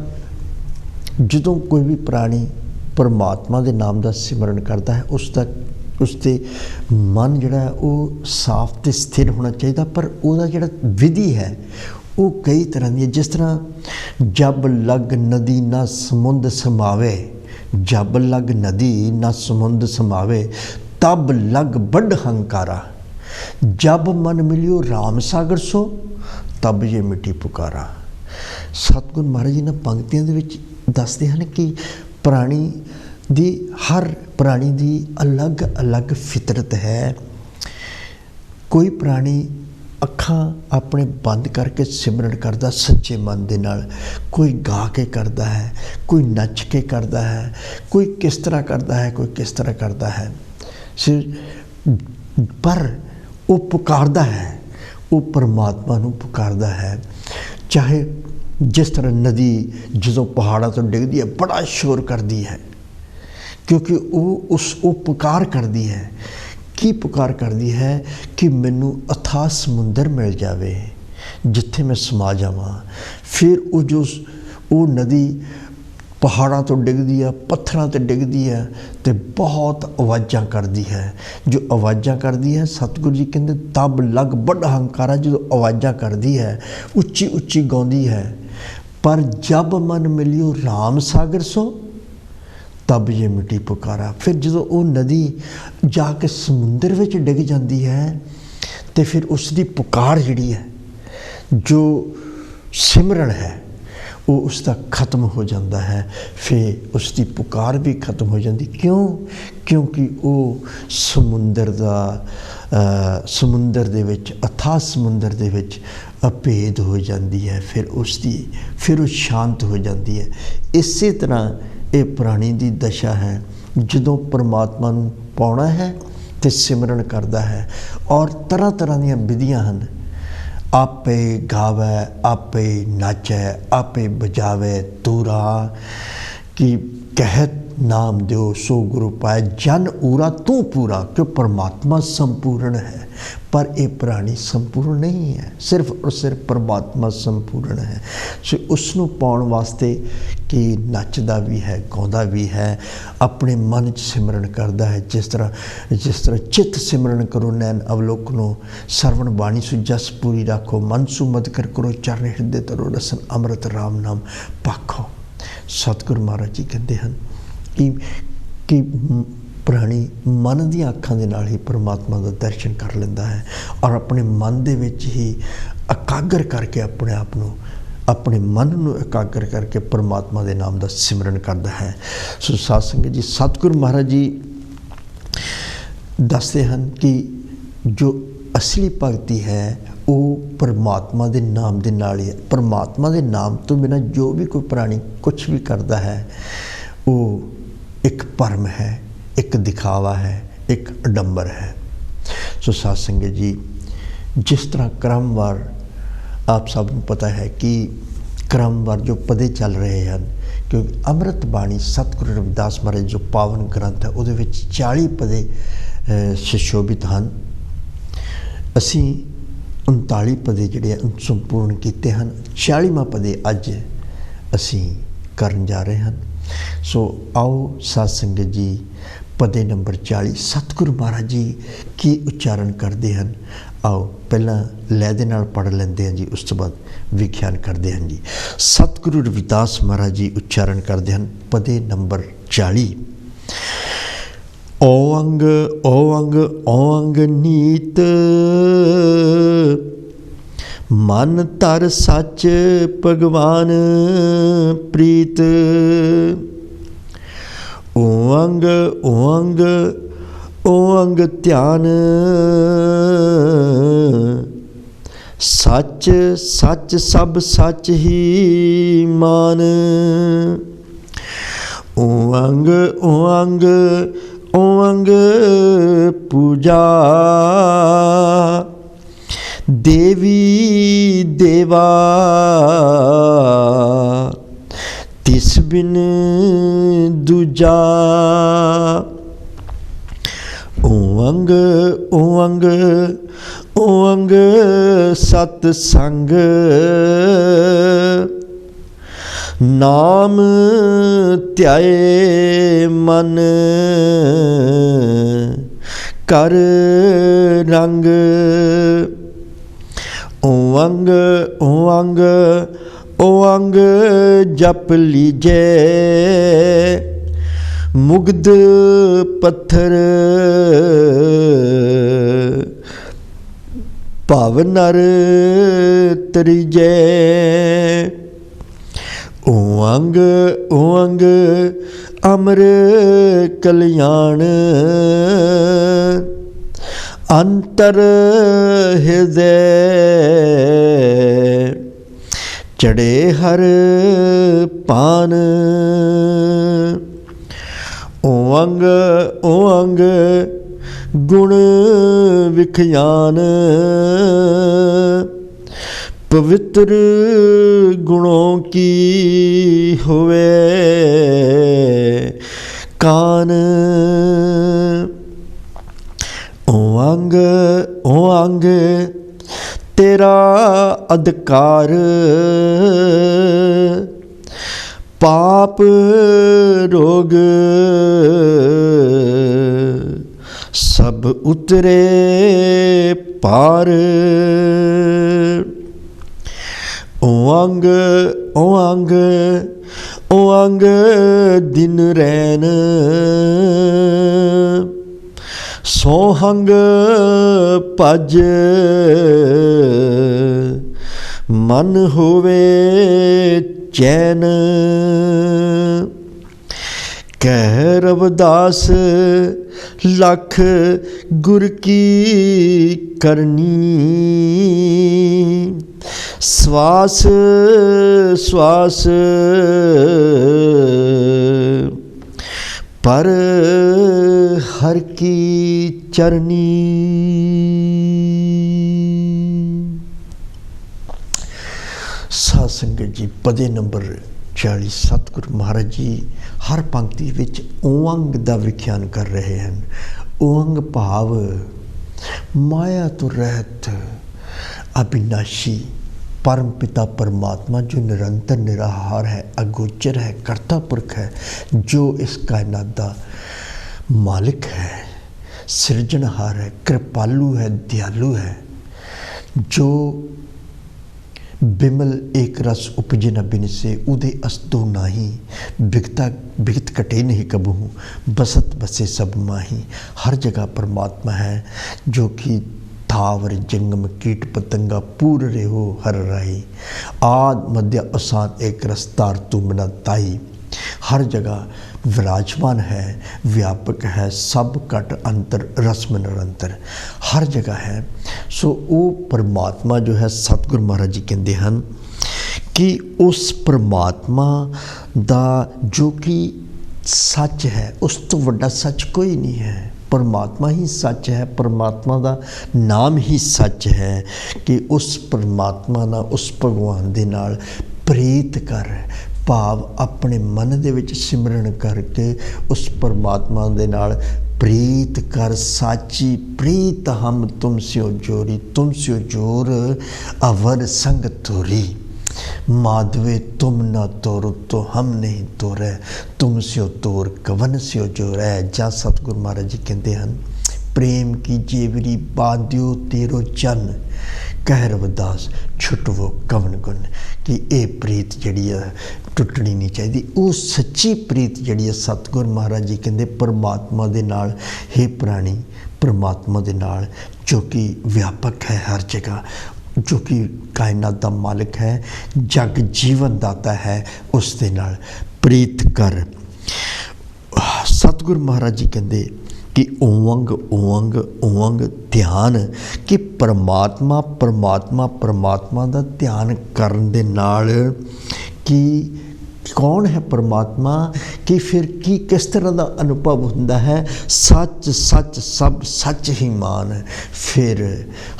ਜਦੋਂ ਕੋਈ ਵੀ ਪ੍ਰਾਣੀ ਪਰਮਾਤਮਾ ਦੇ ਨਾਮ ਦਾ ਸਿਮਰਨ ਕਰਦਾ ਹੈ, ਉਸਦੇ ਮਨ ਜਿਹੜਾ ਹੈ ਉਹ ਸਾਫ਼ ਅਤੇ ਸਥਿਰ ਹੋਣਾ ਚਾਹੀਦਾ। ਪਰ ਉਹਦਾ ਜਿਹੜਾ ਵਿਧੀ ਹੈ ਉਹ ਕਈ ਤਰ੍ਹਾਂ ਦੀ ਹੈ। ਜਿਸ ਤਰ੍ਹਾਂ ਜਬ ਲਗ ਨਦੀ ਨਾ ਸਮੁੰਦ ਸਮਾਵੇ, ਜਬ ਲਗ ਨਦੀ ਨਾ ਸਮੁੰਦ ਸਮਾਵੇ, ਤਬ ਲਗ ਵੱਡ ਹੰਕਾਰਾ, ਜਬ ਮਨ ਮਿਲਿਓ ਰਾਮ ਸਾਗਰ ਸੋ, ਤਬ ਜੇ ਮਿੱਟੀ ਪੁਕਾਰਾ। ਸਤਿਗੁਰੂ ਮਹਾਰਾਜ ਜੀ ਨੇ ਪੰਕਤੀਆਂ ਦੇ ਵਿੱਚ ਦੱਸਦੇ ਹਨ ਕਿ ਪ੍ਰਾਣੀ ਦੀ, ਹਰ ਪ੍ਰਾਣੀ ਦੀ ਅਲੱਗ ਅਲੱਗ ਫਿਤਰਤ ਹੈ। ਕੋਈ ਪ੍ਰਾਣੀ ਅੱਖਾਂ ਆਪਣੇ ਬੰਦ ਕਰਕੇ ਸਿਮਰਨ ਕਰਦਾ ਸੱਚੇ ਮਨ ਦੇ ਨਾਲ, ਕੋਈ ਗਾ ਕੇ ਕਰਦਾ ਹੈ, ਕੋਈ ਨੱਚ ਕੇ ਕਰਦਾ ਹੈ, ਕੋਈ ਕਿਸ ਤਰ੍ਹਾਂ ਕਰਦਾ ਹੈ, ਕੋਈ ਕਿਸ ਤਰ੍ਹਾਂ ਕਰਦਾ ਹੈ, ਪਰ ਉਹ ਪੁਕਾਰਦਾ ਹੈ, ਉਹ ਪਰਮਾਤਮਾ ਨੂੰ ਪੁਕਾਰਦਾ ਹੈ। ਚਾਹੇ ਜਿਸ ਤਰ੍ਹਾਂ ਨਦੀ ਜਦੋਂ ਪਹਾੜਾਂ ਤੋਂ ਡਿੱਗਦੀ ਹੈ ਬੜਾ ਸ਼ੋਰ ਕਰਦੀ ਹੈ, ਕਿਉਂਕਿ ਉਹ ਪੁਕਾਰ ਕਰਦੀ ਹੈ। ਕੀ ਪੁਕਾਰ ਕਰਦੀ ਹੈ? ਕਿ ਮੈਨੂੰ ਅਥਾਹ ਸਮੁੰਦਰ ਮਿਲ ਜਾਵੇ ਜਿੱਥੇ ਮੈਂ ਸਮਾ ਜਾਵਾਂ। ਫਿਰ ਉਹ ਨਦੀ ਪਹਾੜਾਂ ਤੋਂ ਡਿੱਗਦੀ ਹੈ, ਪੱਥਰਾਂ 'ਤੇ ਡਿੱਗਦੀ ਹੈ ਅਤੇ ਬਹੁਤ ਆਵਾਜ਼ਾਂ ਕਰਦੀ ਹੈ। ਜੋ ਆਵਾਜ਼ਾਂ ਕਰਦੀ ਹੈ, ਸਤਿਗੁਰੂ ਜੀ ਕਹਿੰਦੇ ਤਬ ਲਗ ਵੱਡ ਹੰਕਾਰਾ, ਜਦੋਂ ਆਵਾਜ਼ਾਂ ਕਰਦੀ ਹੈ, ਉੱਚੀ ਉੱਚੀ ਗਾਉਂਦੀ ਹੈ। ਪਰ ਜਬ ਮਨ ਮਿਲਿਓ ਰਾਮ ਸਾਗਰ ਸੋ, ਤਬ ਜੇ ਮਿੱਟੀ ਪੁਕਾਰਾ। ਫਿਰ ਜਦੋਂ ਉਹ ਨਦੀ ਜਾ ਕੇ ਸਮੁੰਦਰ ਵਿੱਚ ਡਿੱਗ ਜਾਂਦੀ ਹੈ ਅਤੇ ਫਿਰ ਉਸ ਦੀ ਪੁਕਾਰ ਜਿਹੜੀ ਹੈ, ਜੋ ਸਿਮਰਨ ਹੈ, ਉਹ ਉਸ ਦਾ ਖਤਮ ਹੋ ਜਾਂਦਾ ਹੈ। ਫਿਰ ਉਸ ਦੀ ਪੁਕਾਰ ਵੀ ਖਤਮ ਹੋ ਜਾਂਦੀ। ਕਿਉਂਕਿ ਉਹ ਸਮੁੰਦਰ ਦੇ ਵਿੱਚ, ਅਥਾਹ ਸਮੁੰਦਰ ਦੇ ਵਿੱਚ ਅਭੇਦ ਹੋ ਜਾਂਦੀ ਹੈ। ਫਿਰ ਉਹ ਸ਼ਾਂਤ ਹੋ ਜਾਂਦੀ ਹੈ। ਇਸੇ ਤਰ੍ਹਾਂ ਇਹ ਪ੍ਰਾਣੀ ਦੀ ਦਸ਼ਾ ਹੈ। ਜਦੋਂ ਪਰਮਾਤਮਾ ਨੂੰ ਪਾਉਣਾ ਹੈ ਅਤੇ ਸਿਮਰਨ ਕਰਦਾ ਹੈ, ਔਰ ਤਰ੍ਹਾਂ ਤਰ੍ਹਾਂ ਦੀਆਂ ਵਿਧੀਆਂ ਹਨ। ਆਪੇ ਗਾਵੈ, ਆਪੇ ਨਾਚੈ, ਆਪੇ ਬਜਾਵੈ ਤੂਰਾ, ਕਿ ਕਹਿਤ ਨਾਮ ਦਿਓ ਸੋ ਗੁਰੂ ਪਾਏ, ਜਨ ਊਰਾ ਤੂੰ ਪੂਰਾ। ਕਿ ਪਰਮਾਤਮਾ ਸੰਪੂਰਨ ਹੈ, ਪਰ ਇਹ ਪ੍ਰਾਣੀ ਸੰਪੂਰਨ ਨਹੀਂ ਹੈ। ਸਿਰਫ ਔਰ ਸਿਰਫ ਪਰਮਾਤਮਾ ਸੰਪੂਰਨ ਹੈ। ਸੋ ਉਸ ਨੂੰ ਪਾਉਣ ਵਾਸਤੇ ਕਿ ਨੱਚਦਾ ਵੀ ਹੈ, ਗਾਉਂਦਾ ਵੀ ਹੈ, ਆਪਣੇ ਮਨ 'ਚ ਸਿਮਰਨ ਕਰਦਾ ਹੈ। ਜਿਸ ਤਰ੍ਹਾਂ ਚਿੱਤ ਸਿਮਰਨ ਕਰੋ ਨੈਣ ਅਵਲੋਕਨੋ, ਸਰਵਣ ਬਾਣੀ ਸੁ ਜਸ ਪੂਰੀ ਰੱਖੋ, ਮਨ ਸੁ ਮਦ ਕਰ ਕਰੋ, ਚਰਨ ਹਿਰਦੇ ਤਰੋ ਰਸਨ, ਅੰਮ੍ਰਿਤ ਰਾਮ ਨਾਮ ਪਾਖੋ। ਸਤਿਗੁਰੂ ਮਹਾਰਾਜ ਜੀ ਕਹਿੰਦੇ ਹਨ ਕਿ ਪ੍ਰਾਣੀ ਮਨ ਦੀਆਂ ਅੱਖਾਂ ਦੇ ਨਾਲ ਹੀ ਪਰਮਾਤਮਾ ਦਾ ਦਰਸ਼ਨ ਕਰ ਲੈਂਦਾ ਹੈ, ਔਰ ਆਪਣੇ ਮਨ ਦੇ ਵਿੱਚ ਹੀ ਇਕਾਗਰ ਕਰਕੇ ਆਪਣੇ ਮਨ ਨੂੰ ਇਕਾਗਰ ਕਰਕੇ ਪਰਮਾਤਮਾ ਦੇ ਨਾਮ ਦਾ ਸਿਮਰਨ ਕਰਦਾ ਹੈ। ਸੋ ਸਾਧ ਸੰਗਤ ਜੀ, ਸਤਿਗੁਰੂ ਮਹਾਰਾਜ ਜੀ ਦੱਸਦੇ ਹਨ ਕਿ ਜੋ असली भगती है वो परमात्मा के नाम के नाल ही है। परमात्मा के नाम तो बिना जो भी कोई प्राणी कुछ भी करता है वो एक भरम है, एक दिखावा है, एक अडंबर है। सो साध संगत जी, जिस तरह क्रमवार आप सब को पता है कि क्रमवार जो पदे चल रहे हैं, क्योंकि अमृत बाणी सतगुरु रविदास महाराज जो पावन ग्रंथ है उहदे विच 40 पदे सुशोभित हैं। असी 39 पदे जिहड़े संपूर्ण किए हैं, 40वां पदे अज असी करन जा रहे हैं। सो आओ साध संगत जी, पदे नंबर 40 सतगुरु महाराज जी की उच्चारण करते हैं। आओ पहला लय दे नाल पढ़ लेंदे हैं जी, उस तो बाद विख्यान करते हैं जी। सतगुरु रविदास महाराज जी उच्चारण करते हैं पदे नंबर 40। ओंग ओंग ओंग नीत मन तर सच भगवान प्रीत। ओंग ओंग ओंग ध्यान सच सच सब सच ही मान। ओंग ओंग ओंग पूजा देवी देवा तिस बिन दूजा। ओंग ओंग ओंग सतसंग नाम ध्याए मन कर रंग। ओंग ओंग ओंग जप लीजे मुग्ध पत्थर भाव नर तरीजे। ओंग ओंग अमर कल्याण अंतर हृदय चढ़े हर पान। ओंग ओंग गुण विख्यान पवित्र गुणों की होवे कान। ओंग ओंग तेरा अधिकार पाप रोग सब उतरे पार। ओंग ओंग ओंग दिन रैन सोहंग भज मन होवे चैन। कह रविदास लख गुर की करनी श्वास श्वास पर हर की चरनी। साध संगत जी, पदे नंबर 40 सतगुरु महाराज जी हर पंक्ति विच ओंग दा विख्यान कर रहे हैं। ओंग भाव माया तो रहत अविनाशी परम पिता परमात्मा जो निरंतर निराहार है, अगोचर है, कर्ता पुरख है, जो इस कायनात का मालिक है, सृजनहार है, कृपालु है, दयालु है, जो बिमल एक रस उपजे न बिन से उदे अस्तु नाही बिगता बिगत कटे नहीं कबहू बसत बसे सब माही। हर जगह परमात्मा है जो कि थावर जंगम कीट पतंगा पूर रेहो हर राही आद मध्य असान एक रस्तार तू मना ताई। हर जगह विराजमान है, व्यापक है, सब घट अंतर रस्म निरंतर, हर जगह है। सो वो परमात्मा जो है, सतगुरु महाराज जी कहते हैं कि उस परमात्मा दा जो कि सच है, उस तो वड्डा सच कोई नहीं है। परमात्मा ही सच है, परमात्मा का नाम ही सच है कि उस परमात्मा ना, उस भगवान दे नाल प्रीत कर, भाव अपने मन दे विच सिमरन करके उस परमात्मा दे नाल प्रीत कर। साची प्रीत हम तुम स्यो जोरी, तुम स्यो जोर अवर संग तोरी। माधवे तुम न तोरो तो हम नहीं तोरे, तुम स्यो तोर कवन स्यो जोर है। जा सतगुरु महाराज जी कहते हैं, प्रेम की जेवरी बांध्यो तेरो जन, कह रविदास छुटवो कवन गुण। कि ये प्रीत जिहड़ी है टुटनी नहीं चाहिए। वो सच्ची प्रीत जिहड़ी है, सतगुरु महाराज जी कहते परमात्मा दे नाल, हे प्राणी परमात्मा दे नाल जो कि व्यापक है हर जगह, जो कि कायनात का मालिक है, जग जीवन दाता है, उस दे नाल प्रीत कर। सतगुरु महाराज जी कहते कि ओंग ओंग ओंग ध्यान, कि परमात्मा परमात्मा परमात्मा का ध्यान करन दे नाल कि कौन है परमात्मा, कि फिर की किस तरह का अनुभव होता है। सच सच सब सच ही मान, फिर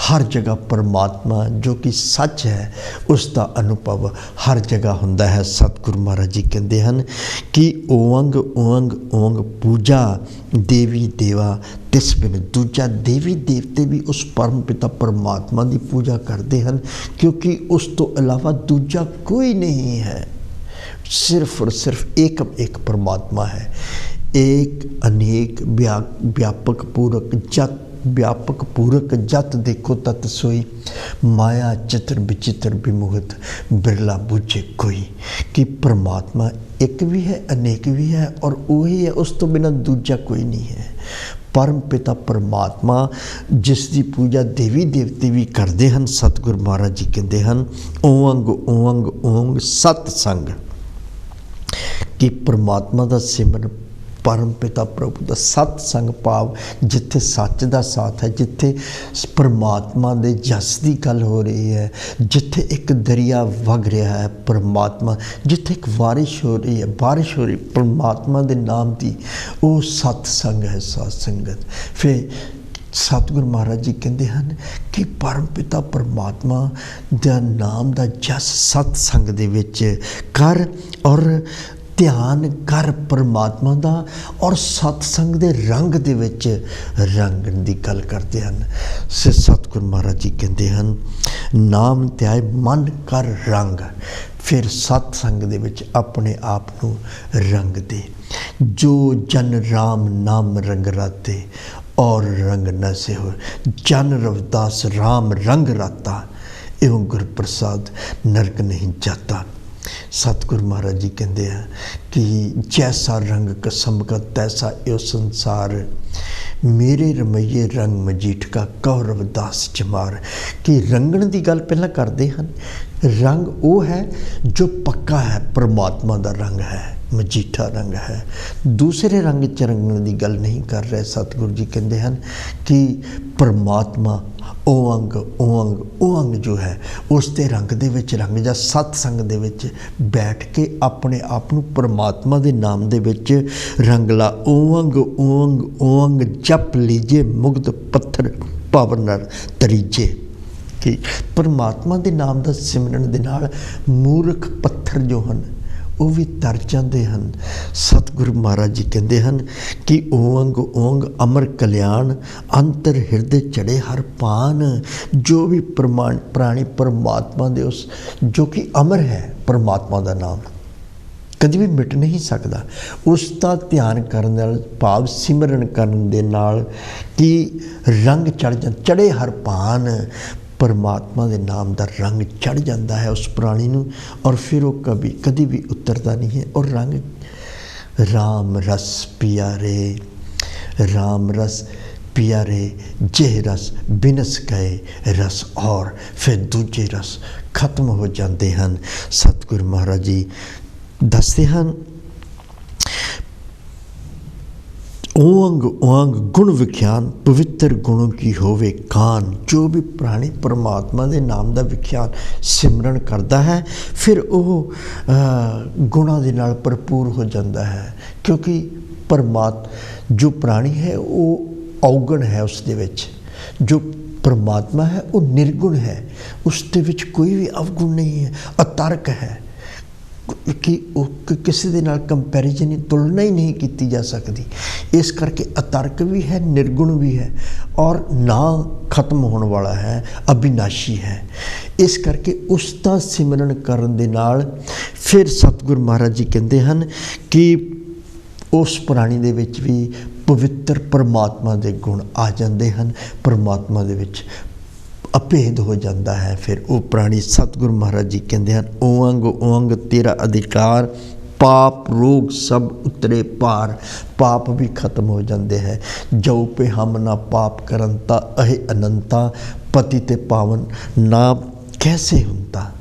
हर जगह परमात्मा जो कि सच है उसका अनुभव हर जगह होता है। सतगुरु महाराज जी कहते हैं कि ओंग ओंग ओंग पूजा देवी देवा तिस बिन दूजा। देवी देवते भी उस परम पिता परमात्मा की पूजा करते हैं, क्योंकि उस तो अलावा दूजा कोई नहीं है। सिर्फ और सिर्फ एक परमात्मा है, एक अनेक व्यापक पूरक जत, व्यापक पूरक जत देखो तत सोई, माया चित्र विचित्र विमुहत बिरला बूझे कोई। कि परमात्मा एक भी है, अनेक भी है, और वही है, उस तो बिना दूजा कोई नहीं है। परम पिता परमात्मा जिसकी पूजा देवी देवते भी करते हैं। सतगुरु महाराज जी कहते हैं ओंग ओंग ओंग सतसंग, कि परमात्मा का सिमरन, परम पिता प्रभु का सतसंग भाव, जिथे सच का साथ है, जिथे परमात्मा के जस की गल हो रही है, जिथे एक दरिया वग रहा है परमात्मा, जिथे एक बारिश हो रही है, बारिश हो रही परमात्मा के नाम की, वो सतसंग है, सत्संगत। फिर सतगुरु महाराज जी कहते हैं कि परम पिता परमात्मा के नाम का जस सतसंग दे विच कर, और ध्यान कर परमात्मा का, और सतसंग के रंग दे विच रंगन की गल करते हैं। सतगुरु महाराज जी कहते हैं नाम ध्याय मन कर रंग, फिर सतसंग दे विच अपने आप को रंग दे। जो जन राम नाम रंग राते और रंग न से हो, जन रविदास राम रंग राता, एवं गुरु प्रसाद नरक नहीं जाता। सतगुरु महाराज जी कहते हैं कि जैसा रंग कसम का तैसा यो संसार, मेरे रमैये रंग मजीठ का कहो रविदास चमार। कि रंगण की गल पहला करते हैं, रंग वो है जो पक्का है, परमात्मा का रंग है, मजीठा रंग है। दूसरे रंग च रंगण की गल नहीं कर रहे। सतगुरु जी कहते हैं कि परमात्मा ओंग ओंग ओंग जो है उसके रंग दे विच रंग, जा सतसंग दे विच बैठ के अपने आप को परमात्मा के नाम दे विच रंग ला। ओंग ओंग ओंग जप लीजे मुग्ध पत्थर पावनर तरीजे। कि परमात्मा के नाम का सिमरन दे नाल मूर्ख पत्थर जो हैं वो भी तर जाते हैं। सतगुरु महाराज जी कहते हैं कि ओंग ओंग अमर कल्याण अंतर हृदय चढ़े हर पान। जो भी प्राणी परमात्मा दे उस जो कि अमर है, परमात्मा का नाम कभी भी मिट नहीं सकता। उसका ध्यान करने भाव सिमरन करने दे नाल कि रंग चढ़े हर पान, परमात्मा के नाम का रंग चढ़ जाता है उस प्राणी नूं, और फिर वो कभी भी उतरता नहीं है। और रंग राम रस पिया रे, राम रस पिया रे, जे रस बिनस गए रस और, फिर दूजे रस खत्म हो जाते हैं। सतगुरु महाराज जी दसते हैं ओंग ओंग गुण विख्यान पवित्र गुणों की होवे कान। जो भी प्राणी परमात्मा के नाम का विख्यान सिमरन करता है फिर वो गुणों के नाल भरपूर हो जाता है, क्योंकि जो प्राणी है वो अवगुण है, उसके विच जो परमात्मा है वो निर्गुण है, उसके विच कोई भी अवगुण नहीं है, अतर्क है कि किसी के नाल कंपैरिजन तुलना ही नहीं की जा सकती। इस करके अतर्क भी है, निर्गुण भी है और ना खत्म होने वाला है, अविनाशी है। इस करके उसका सिमरन करन दे नाल फिर सतगुरु महाराज जी कहते हैं कि उस प्राणी दे विच भी पवित्र परमात्मा के गुण आ जाते हैं, परमात्मा दे विच अभेद हो जाता है। फिर वो प्राणी सतगुरु महाराज जी कहते हैं ओंग ओंग तेरा अधिकार पाप रोग सब उतरे पार। पाप भी खत्म हो जाते हैं। जो पे हम ना पाप करन ता अहे अनंता पति ते पावन नाम कैसे हुंदा।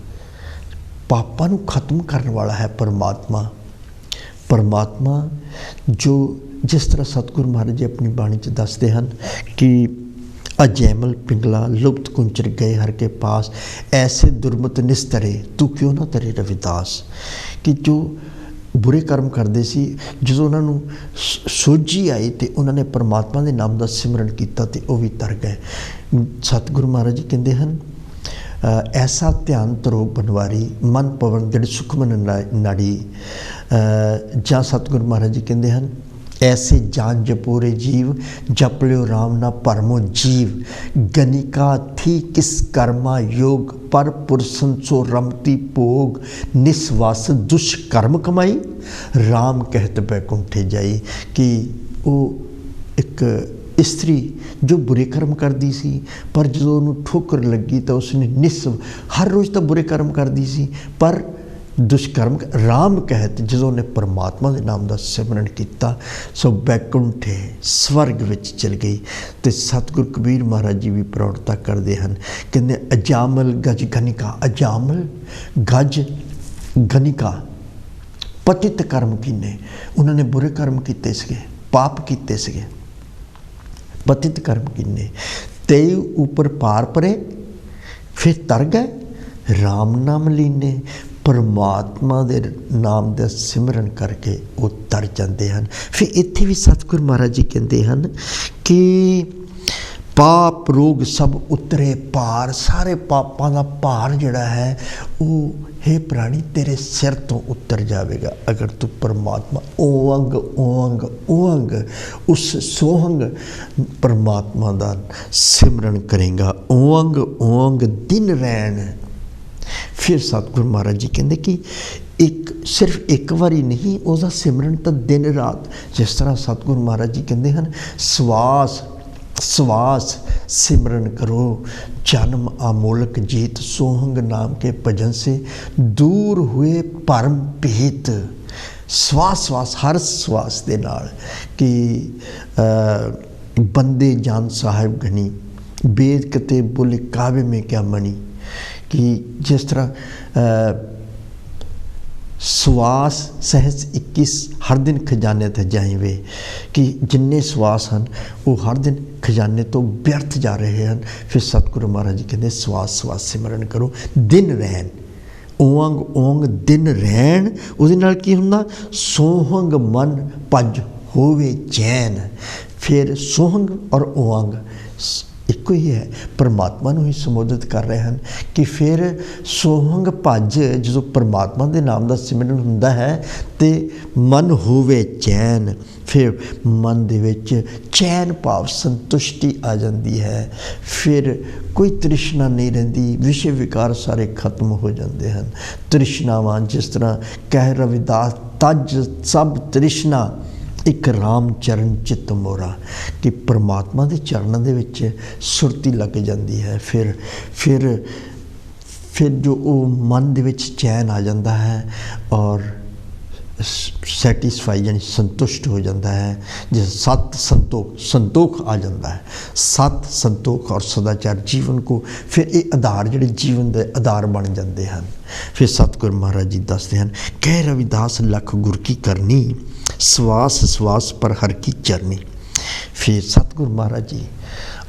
पापां नूं खत्म करने वाला है परमात्मा। परमात्मा जो जिस तरह सतगुरु महाराज जी अपनी बाणी च दसते हैं कि अजैमल पिंगला लुप्त कुंचर गए हर के पास, ऐसे दुर्मत निस्तरे तू क्यों ना तरे रविदास। कि जो बुरे कर्म करते सी जो उन्होंने सोझी आई तो उन्होंने परमात्मा के नाम का सिमरन किया तो वह भी तर गए। सतगुरु महाराज जी कहते हैं ऐसा ध्यान तरोग बनवारी मन पवन गढ़ सुखमन नाड़ी। ਜਾਂ सतगुरु महाराज जी कहते हैं ऐसे जान जपोरे जीव जप लियो राम ना परमो जीव। गनिका थी किस कर्मा योग पर पुरसन सो रमती भोग। निस्वास दुष्कर्म कमाई राम कहत बैकुंठे जाई। कि वो एक इस्त्री जो बुरे कर्म करती सी पर जो उन्होंने ठोकर लगी तो उसने हर रोज़ तो बुरे कर्म करती सी पर दुष्कर्म राम कहत जो ने परमात्मा के नाम का सिमरन किया सो बैकुंठे स्वर्ग विच चल गई। तो सतगुरु कबीर महाराज जी भी प्रौढ़ता करते हैं कहते अजामल गज गनिका। अजामल गज गनिका पतित कर्म किने उन्होंने बुरे कर्म किए सके, पाप किए सके, पतित कर्म किने ते ऊपर पार परे फिर तर गए राम नाम लीने। परमात्मा के नाम का सिमरन करके वो तर जाते हैं। फिर इत्थे भी सतगुरु महाराज जी कहते हैं कि पाप रोग सब उतरे पार। सारे पापां का भार जिहड़ा है वो हे प्राणी तेरे सिर तो उतर जाएगा अगर तू परमात्मा ओंग ओंग ओंग उस सोहंग परमात्मा का सिमरन करेगा। ओंग ओंग दिन रैन। फिर सतगुरु महाराज जी कहते कि एक सिर्फ एक बारी नहीं उसका सिमरन तो दिन रात। जिस तरह सतगुरु महाराज जी कहते हैं श्वास श्वास सिमरन करो जन्म अमोलक जीत। सोहंग नाम के भजन से दूर हुए परम भेत। श्वास श्वास हर श्वास के नाल कि बंदे जान साहिब घनी वेद कते बोले काव्य में क्या मनी। कि जिस तरह श्वास सहज 21 हर दिन खजाने थे जाए वे। कि जिन्ने श्वास हैं वो हर दिन खजाने तो व्यर्थ जा रहे हैं। फिर सतगुरु महाराज जी कहते श्वास श्वास सिमरन करो दिन रैन। ओंग ओंग दिन रैन उसदे नाल की हुंदा सोहंग मन भज होवे चैन। फिर सोहंग और ओंग एक ही है, परमात्मा को ही संबोधित कर रहे हैं। कि फिर सोहंग भज जो परमात्मा के नाम का सिमरन हुंदा है तो मन होवे चैन। फिर मन दे विच चैन भाव संतुष्टि आ जाती है। फिर कोई तृष्णा नहीं रहिंदी, विषय विकार सारे खत्म हो जाते हैं। तृष्णावां जिस तरह कह रविदास तज सब तृष्णा एक राम चरण चित्त मोरा। कि परमात्मा के चरणों के विच सुरती लग जाती है। फिर जो वो मन दे विच चैन आ जाता है और सैटिस्फाई यानी संतुष्ट हो जाता है। जैसे सत संतोख आ जाता है। सत संतोख और सदाचार जीवन को फिर ये आधार जिहड़े जीवन के आधार बन जाते हैं। फिर सतगुरु महाराज जी दसते हैं कह रविदास लख गुर की करनी ਸਵਾਸ ਸਵਾਸ ਪਰ ਹਰ ਕੀ ਚਰਨੀ। ਫਿਰ ਸਤਿਗੁਰੂ ਮਹਾਰਾਜ ਜੀ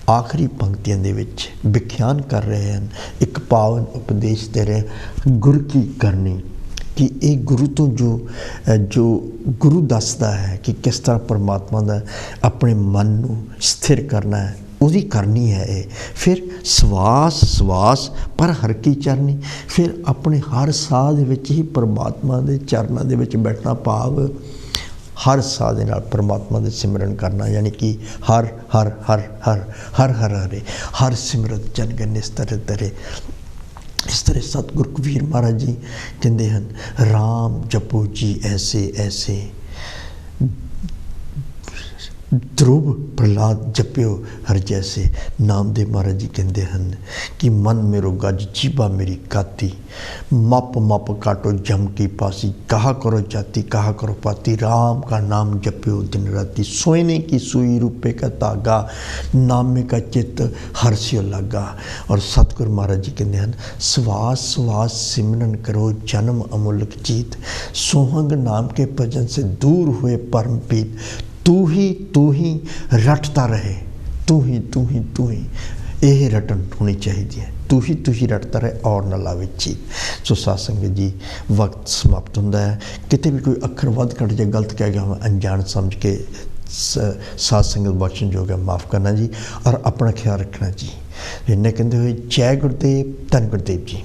ਆਖਰੀ ਪੰਕਤੀਆਂ ਦੇ ਵਿੱਚ ਵਿਖਿਆਨ ਕਰ ਰਹੇ ਹਨ, ਇੱਕ ਪਾਵਨ ਉਪਦੇਸ਼ ਦੇ ਰਹੇ, ਗੁਰ ਕੀ ਕਰਨੀ, ਕਿ ਇਹ ਗੁਰੂ ਤੋਂ ਜੋ ਗੁਰੂ ਦੱਸਦਾ ਹੈ ਕਿ ਕਿਸ ਤਰ੍ਹਾਂ ਪਰਮਾਤਮਾ ਦਾ ਆਪਣੇ ਮਨ ਨੂੰ ਸਥਿਰ ਕਰਨਾ ਹੈ, ਉਹਦੀ ਕਰਨੀ ਹੈ ਇਹ। ਫਿਰ ਸਵਾਸ ਸਵਾਸ ਪਰ ਹਰ ਕੀ ਚਰਨੀ, ਫਿਰ ਆਪਣੇ ਹਰ ਸਾਹ ਦੇ ਵਿੱਚ ਹੀ ਪਰਮਾਤਮਾ ਦੇ ਚਰਨਾਂ ਦੇ ਵਿੱਚ ਬੈਠਣਾ, ਭਾਵ ਹਰ ਸਾਹ ਦੇ ਨਾਲ ਪਰਮਾਤਮਾ ਦੇ ਸਿਮਰਨ ਕਰਨਾ, ਯਾਨੀ ਕਿ ਹਰ ਹਰ ਹਰ ਹਰ ਹਰ ਹਰ ਹਰੇ, ਹਰ ਸਿਮਰਤ ਜਨ ਗਨ ਨਿਸਤਰ ਤਰੇ। ਇਸ ਤਰ੍ਹਾਂ ਸਤਿਗੁਰੂ ਕਬੀਰ ਮਹਾਰਾਜ ਜੀ ਕਹਿੰਦੇ ਹਨ, ਰਾਮ ਜਪੋ ਜੀ ਐਸੇ ਐਸੇ, ਧਰੁਵ ਪ੍ਰਹਲਾਦ ਜਪਿਓ ਹਰ ਜੈਸੇ। ਨਾਮਦੇਵ ਮਹਾਰਾਜ ਜੀ ਕਹਿੰਦੇ ਹਨ ਕਿ ਮਨ ਮੇਰੋ ਗੱਜ ਜੀਭਾ ਮੇਰੀ ਕਾਤੀ, ਮਪ ਮਪ ਕਾਟੋ ਜਮ की पासी, कहा करो जाति कहा करो पाती, राम का नाम जप्यो दिन राति, सोने की सुई रुपये का धागा, नामे का चित्त हरस्यो लागा। और सतगुरु महाराज जी कहते हैं, सवास सवास सिमरन करो जन्म अमूलक जीत, सोहंग नाम के भजन से दूर हुए परम पीत, तू ही रटता रहे, तू ही तू ही तू ही, ਇਹ ਰਟਨ ਹੋਣੀ ਚਾਹੀਦੀ ਹੈ, ਤੂੰ ਹੀ ਰਟਦਾ ਰਹੇ ਔਰ ਨਾ ਲਾਵੇ ਚੀਤ। ਸੋ ਸਾਧ ਸੰਗਤ ਜੀ, ਵਕਤ ਸਮਾਪਤ ਹੁੰਦਾ ਹੈ। ਕਿਤੇ ਵੀ ਕੋਈ ਅੱਖਰ ਵੱਧ ਘੱਟ ਜਾਂ ਗਲਤ ਕਹਿ ਗਿਆ ਹੋਵੇ, ਅਣਜਾਣ ਸਮਝ ਕੇ ਸਾਧ ਸੰਗਤ ਬਖਸ਼ਣਯੋਗ ਹੈ, ਮਾफ़ ਕਰਨਾ ਜੀ, ਔਰ ਆਪਣਾ ਖਿਆਲ ਰੱਖਣਾ ਜੀ। ਇੰਨੇ ਕਹਿੰਦੇ ਹੋਏ ਜੈ ਗੁਰਦੇਵ, ਧੰਨ ਗੁਰਦੇਵ ਜੀ।